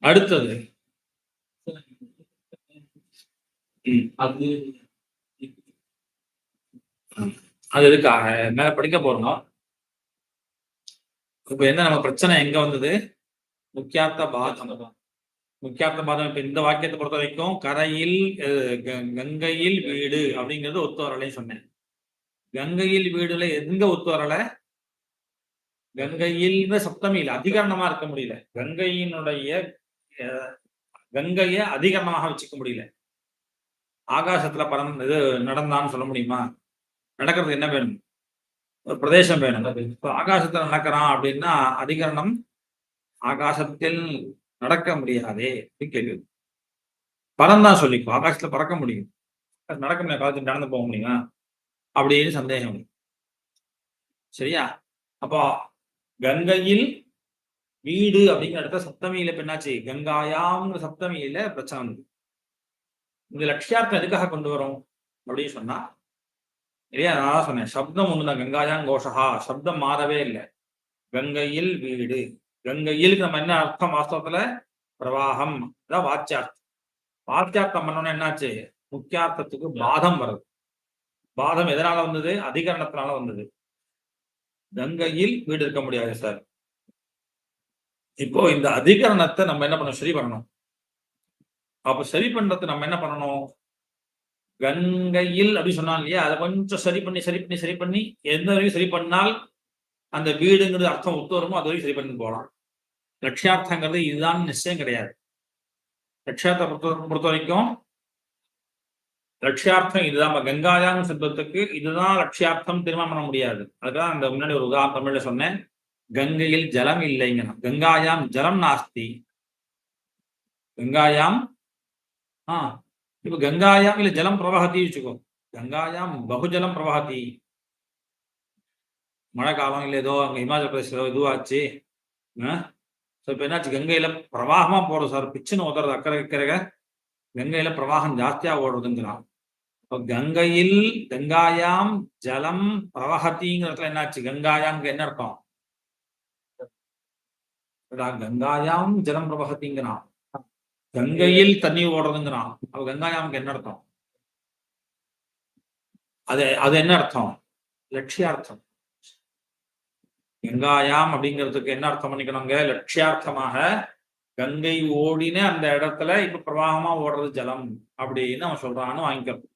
Speaker 1: அடுத்தது அது எதுக்காக மேல படிக்க போறோம். இப்ப என்ன நம்ம பிரச்சனை எங்க வந்தது? முக்கியார்த்த பாதம். முக்கியார்த்த பாதம் இப்ப இந்த வாக்கியத்தை பொறுத்த வரைக்கும் கரையில் கங்கையில் வீடு அப்படிங்கிறது ஒத்து வரலைன்னு சொன்னேன். கங்கையில் வீடுல எங்க ஒத்து வரல? கங்கையில் சப்தமியில் அதிகரணமா இருக்க முடியல. கங்கையினுடைய கங்கைய அதிகரணமாக வச்சுக்க முடியல. ஆகாசத்துல பறந்து இது நடந்தான்னு சொல்ல முடியுமா? நடக்கிறதுக்கு என்ன வேணும்? ஒரு பிரதேசம் வேணும். ஆகாசத்துல நடக்கிறான் அப்படின்னா அதிகரணம் ஆகாசத்தில் நடக்க முடியாதே கேள்வி. பறந்தான் சொல்லிக்கும். ஆகாசத்துல பறக்க முடியும், நடக்க முடியாது. காலத்துல நடந்து போக முடியுமா அப்படின்னு சந்தேகம். சரியா? அப்போ கங்கையில் வீடு அப்படிங்கிற இடத்த சப்தமியில பெண்ணாச்சு. கங்காயாங்கிற சப்தமியில பிரச்சனை. இந்த லட்சியார்த்தம் எதுக்காக கொண்டு வரும் அப்படின்னு சொன்னா, இல்லையா, நான் சொன்னேன் சப்தம் ஒண்ணுதான், கங்காயாம் கோஷகா, சப்தம் மாறவே இல்லை. கங்கையில் வீடு, கங்கையில் நம்ம என்ன அர்த்தம் வாஸ்தவத்துல, பிரவாகம், அதான் வாச்சியார்த்தம். வாச்சியார்த்தம் பண்ணோம்னா என்னாச்சு, முக்கியார்த்தத்துக்கு பாதம் வருது. பாதம் எதனால வந்தது, அதிகரணத்தினால வந்தது. கங்கையில் வீடு இருக்க முடியாது சார். இப்போ இந்த அதிகரணத்தை நம்ம என்ன பண்ணணும், சரி பண்ணணும். அப்ப சரி பண்றது நம்ம என்ன பண்ணணும், கங்கையில் அப்படி சொன்னா இல்லையா, அதை கொஞ்சம் சரி பண்ணி எந்த வரைக்கும் சரி பண்ணால் அந்த வீடுங்கிறது அர்த்தம் ஒத்து வருமோ அது வரைக்கும் சரி பண்ணி போகலாம். லட்சியார்த்தங்கிறது இதுதான் நிச்சயம் கிடையாது. லட்சியார்த்தை பொறுத்த வரைக்கும் லட்சியார்த்தம் இதுதான். கங்காயாம் சப்தத்துக்கு இதுதான் லட்சியார்த்தம் தீர்மானம் பண்ண முடியாது. அதுதான் அந்த முன்னாடி ஒரு உதாரணம் தமிழ்ல சொன்னேன். கங்கையில் ஜலம் இல்லைங்க, கங்காயாம் ஜலம் நாஸ்தி. கங்காயாம் இப்ப கங்காயாம் இல்ல ஜலம் பிரவஹதி வச்சுக்கோ, கங்காயாம் பகுஜலம் பிரவஹதி. மழை காலம் இல்லை, ஏதோ அங்க இமாச்சல பிரதேச இதுவாச்சு. இப்ப என்னாச்சு, கங்கையில பிரவாகமா போறது சார், பிச்சுன்னு ஓதுறது அக்கறை கங்கையில பிரவாகம் ஜாஸ்தியா ஓடுறதுங்கிறான். இப்போ கங்கையில் கங்காயாம் ஜலம் பிரவஹதிங்கிறதுல என்னாச்சு, கங்காயாம் என்ன அர்த்தம், கங்காயாம் ஜலம் பிரவஹதிங்கிறான், கங்கையில் தண்ணி ஓடுறதுங்கிறான். அப்ப கங்காயாமுக்கு என்ன அர்த்தம், அது என்ன அர்த்தம், லட்சியார்த்தம். கங்காயாம் அப்படிங்கிறதுக்கு என்ன அர்த்தம் பண்ணிக்கணுங்க, லட்சியார்த்தமாக கங்கை ஓடின அந்த இடத்துல இப்ப பிரவாகமா ஓடுறது ஜலம் அப்படின்னு அவன் சொல்றான்னு வாங்கிக்கணும்.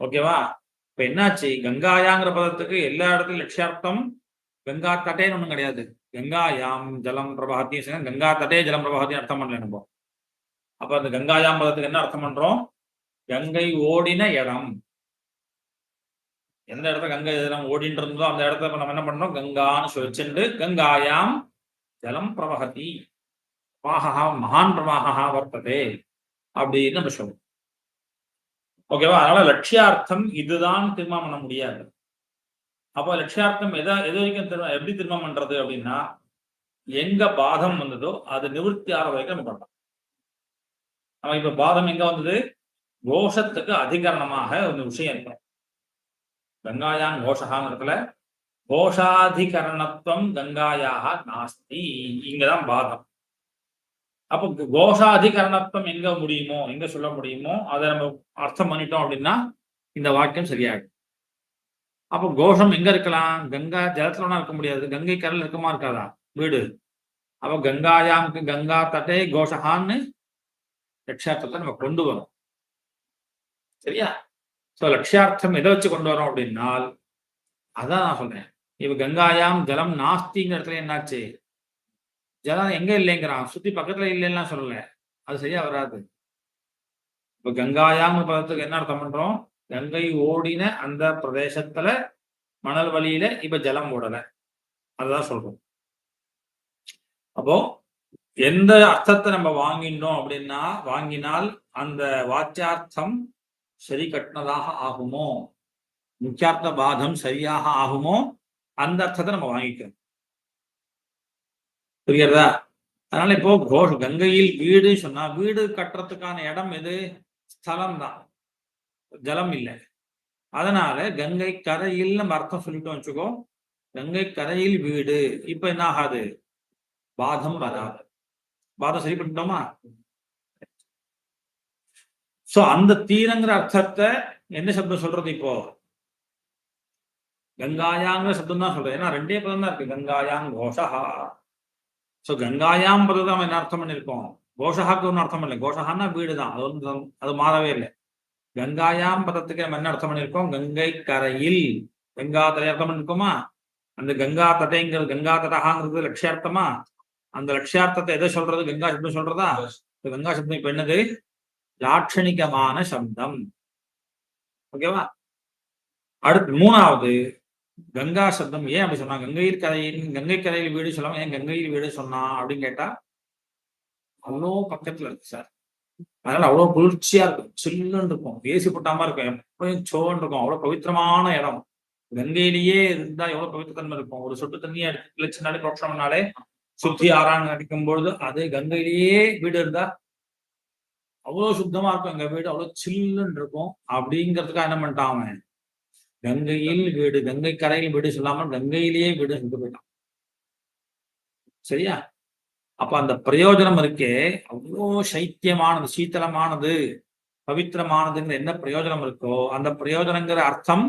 Speaker 1: ஓகேவா. இப்ப என்னாச்சு, கங்காயாங்கிற பதத்துக்கு எல்லா இடத்துலயும் லட்சியார்த்தம் கங்கா தட்டேன்னு ஒண்ணும் கிடையாது. கங்காயாம் ஜலம் பிரபாகத்தையும் கங்கா தட்டே ஜலம் பிரபாகத்தையும் அர்த்தம் பண்ணல நம்ம. அப்ப அந்த கங்காயாம் பதத்துக்கு என்ன அர்த்தம் பண்றோம், கங்கை ஓடின இடம். எந்த இடத்துல கங்கை ஜலம் ஓடிட்டு இருந்தோ அந்த இடத்துல நம்ம என்ன பண்றோம், கங்கான்னு சொல்லிச்சுண்டு கங்காயாம் ஜலம் பிரவஹதி பிரவாகா மகான் பிரவாகா வர்த்ததே அப்படின்னு நம்ம சொல்லுவோம். ஓகேவா. அதனால லட்சியார்த்தம் இதுதான் தீர்மானம் பண்ண முடியாது. அப்போ லட்சியார்த்தம் எது வரைக்கும் எப்படி தீர்மானம் பண்றது அப்படின்னா, எங்க பாதம் வந்ததோ அது நிவர்த்தி ஆற வரைக்கும் நம்ம பண்ணலாம். நம்ம இப்ப பாதம் எங்க வந்தது, கோஷத்துக்கு அதிகரணமாக ஒரு விஷயம் இருக்கும். கங்காயாம் கோஷகாங்கிறதுல கோஷாதிகரணத்துவம் கங்காயாக நாஸ்தி, இங்கதான் பாதம். அப்போ கோஷாதிகரணத்துவம் எங்க முடியுமோ, எங்க சொல்ல முடியுமோ அதை நம்ம அர்த்தம் பண்ணிட்டோம் அப்படின்னா இந்த வாக்கியம் சரியாகும். அப்போ கோஷம் எங்க இருக்கலாம், கங்கா ஜலத்துல இருக்க முடியாது, கங்கை கரையில் இருக்குமா இருக்காதா வீடு. அப்போ கங்காயாமுக்கு கங்கா தட்டே கோஷகான்னு லட்சியார்த்தத்தை நம்ம கொண்டு வரோம். சரியா. சோ லட்சியார்த்தம் எதை வச்சு கொண்டு வரோம் அப்படின்னால், அதான் நான் சொல்றேன். இப்ப கங்காயாம் ஜலம் நாஸ்திங்கிற இடத்துல என்னாச்சு, ஜலம் எங்க இல்லைங்கிறான், சுத்தி பக்கத்துல இல்லைன்னா சொல்லல, அது சரியா வராது. இப்ப கங்காயாம் பதத்துக்கு என்ன அர்த்தம் பண்றோம், கங்கை ஓடின அந்த பிரதேசத்துல மணல் வழியில இப்ப ஜலம் ஓடல, அதுதான் சொல்றோம். அப்போ எந்த அர்த்தத்தை நம்ம வாங்கினோம் அப்படின்னா, வாங்கினால் அந்த வாச்சியார்த்தம் சரி கட்டினதாக ஆகுமோ, முக்கியார்த்த பாதம் சரியாக ஆகுமோ, அந்த அர்த்தத்தை நம்ம வாங்கிக்கணும். புரியுறதா. அதனால இப்போ கங்கையில் வீடு சொன்னா, வீடு கட்டுறதுக்கான இடம் எது, ஸ்தலம் தான், ஜலம் இல்லை. அதனால கங்கை கரையில் நம்ம அர்த்தம் சொல்லிட்டோம் வச்சுக்கோ, கங்கை கரையில் வீடு. இப்ப என்ன ஆகாது, பாதம் வராது. பாதம் சரி பண்ணிட்டோமா. சோ அந்த தீரங்கிற அர்த்தத்தை என்ன சப்தம் சொல்றது, இப்போ கங்காயாங்கிற சப்தம் தான் சொல்றது. ஏன்னா ரெண்டே பதம் தான் இருக்கு, கங்காயாங் கோஷஹா. சோ கங்காயாம் பதத்தை நம்ம என்ன அர்த்தம் பண்ணிருக்கோம், கோஷஹாக்கு ஒன்னும் அர்த்தம் இல்லை, கோஷஹான்னா வீடுதான், அது மாறவே இல்லை. கங்காயாம் பதத்துக்கு நம்ம என்ன அர்த்தம் பண்ணிருக்கோம், கங்கை கரையில், கங்கா தடை அர்த்தம் பண்ணிருக்கோமா. அந்த கங்கா தடைங்கிறது, கங்கா தடகாங்கிறது லட்சியார்த்தமா. அந்த லட்சியார்த்தத்தை எதை சொல்றது, கங்கா சப்தம் சொல்றதா. கங்கா சப்தம் இப்ப என்னது, லாட்சணிகமான சப்தம். ஓகேவா. அடுத்து மூணாவது, கங்கா சப்தம் ஏன் அப்படி சொன்னா, கங்கை கரையில் வீடு சொல்லாம ஏன் கங்கையில் வீடு சொன்னா அப்படின்னு கேட்டா, அவ்வளோ பக்கத்துல இருக்கு சார். அதனால அவ்வளவு குளிர்ச்சியா இருக்கும், சில்லுன்னு இருக்கும், ஏசி போட்டாம இருக்கும், எப்பயும் சோன்னு இருக்கும், அவ்வளவு பவித்திரமான இடம். கங்கையிலேயே இருந்தா எவ்வளவு பவித்திரத்தன்மை இருக்கும். ஒரு சொட்டு தண்ணியை எடுத்து கிளச்சினாலே புரோட்சம்னாலே சுத்தி ஆறாங்க அடிக்கும் பொழுது, அது கங்கையிலேயே வீடு இருந்தா அவ்வளவு சுத்தமா இருக்கும் எங்க வீடு, அவ்வளவு சில்லுன்னு இருக்கும். அப்படிங்கிறதுக்காக என்ன பண்ணிட்டான் அவன், கங்கையில் வீடு, கங்கை கரையில் வீடு சொல்லாமல் கங்கையிலேயே வீடு சொல்லிட்டு போயிட்டான். சரியா? அப்ப அந்த பிரயோஜனம் இருக்கே, அவ்வளோ சைத்தியமானது, சீத்தளமானது, பவித்திரமானதுங்கிற என்ன பிரயோஜனம் இருக்கோ அந்த பிரயோஜனங்கிற அர்த்தம்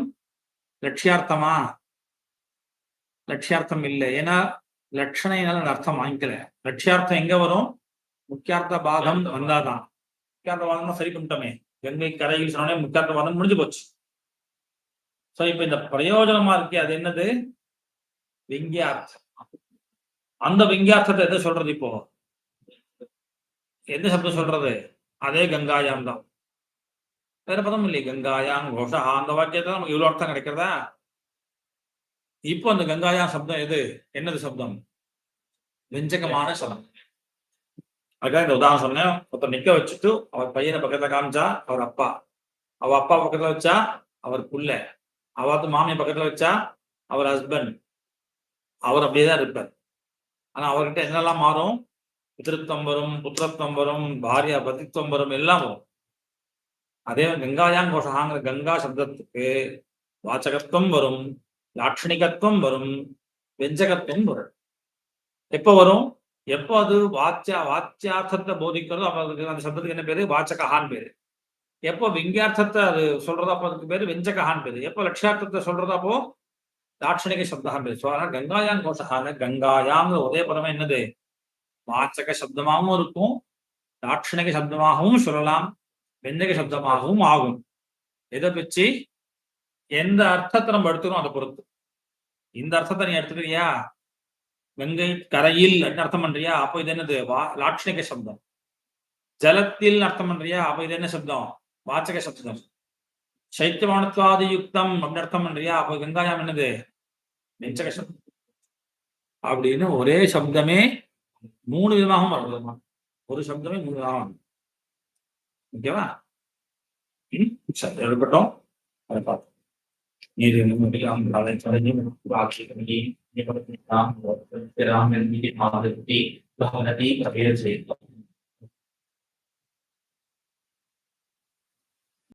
Speaker 1: லட்சியார்த்தமா? லட்சியார்த்தம் இல்லை. ஏன்னா லட்சணையினால அர்த்தம் வாங்கிக்கல. லட்சியார்த்தம் எங்க வரும்? முக்கியார்த்த பாகம் வந்தாதான். முக்கியார்த்த பாகம் சரி பண்ணிட்டோமே, கங்கை கரையில் சொன்னே முக்கியார்த்த பாகம் முடிஞ்சு போச்சு. சோ இப்ப இந்த பிரயோஜனமா இருக்கே அது என்னது? விங்கியார்த்தம். அந்த விங்கியார்த்தத்தை எதை சொல்றது? இப்போ எந்த சப்தம் சொல்றது? அதே கங்காயாம் தான், வேற பதம் இல்லையே. கங்காயாம் கோஷா, அந்த வாக்கியத்துல நமக்கு இவ்வளவு அர்த்தம் கிடைக்கிறதா? இப்போ அந்த கங்காயாம் சப்தம் எது? என்னது சப்தம்? வெஞ்சகமான சப்தம். அதுக்காக இந்த உதாரணம் சொன்னேன். ஒருத்தர் நிக்க வச்சுட்டு அவர் பையனை பக்கத்துல காமிச்சா அவர் அப்பா, அவ அப்பா பக்கத்துல வச்சா அவர் புள்ள, அவாத்து மாமியை பக்கத்துல வச்சா அவர் ஹஸ்பண்ட். அவர் அப்படியேதான் இருப்பார். ஆனா அவர்கிட்ட என்னெல்லாம் மாறும்? பிதிருத்தம் வரும், புத்திரத்துவம் வரும், பாரியா பதித்துவம் வரும், எல்லாம் வரும். அதே கங்காயாம் கோஷாங்கிற கங்கா சப்தத்துக்கு வாச்சகத்துவம் வரும், லாட்சணிகத்துவம் வரும், வெஞ்சகத்துவம் வரும். எப்ப வரும்? எப்போ அது வாச்சியார்த்தத்தை போதிக்கிறதோ அப்ப அதுக்கு அந்த சப்தத்துக்கு என்ன பேரு? வாச்சகான் பேரு. எப்போ விங்கியார்த்தத்தை அது சொல்றதோ அப்போ அதுக்கு பேரு வெஞ்சகான் பேரு. எப்போ லட்சியார்த்தத்தை சொல்றதோ அப்போ லாட்சணிக சப்தான் பேரு. அதனால கங்காயாம் கோஷகான கங்காயாம் ஒரே பதமே என்னது? வாச்சக சப்தமாகவும் இருக்கும், லாட்சணிக சப்தமாகவும் சொல்லலாம், வெஞ்சக சப்தமாகவும் ஆகும். எதை வச்சு? எந்த அர்த்தத்தை நம்ம எடுத்துக்கிறோம் அதை பொறுத்து. இந்த அர்த்தத்தை நீ எடுத்துக்கிறியா, கங்கை கரையில் அர்த்தம் பண்றியா, அப்போ இது என்னது? லாட்சணிக சப்தம். ஜலத்தில் அர்த்தம் பண்றியா, அப்ப இது என்ன சப்தம்? வாச்சக சப்தம். சைத்தியமானத்வாதி யுக்தம் அப்படின்னு அர்த்தம் பண்றியா, அப்போ கங்காயாம் என்னது? வெஞ்சக சப்தம். அப்படின்னு ஒரே சப்தமே 3 விதமாகவும் வரலாம். ஒரு சப்தமே 3 விதமாகும். ஓகேவா? சரி, இருக்கட்டும். அதை பார்த்து நீர்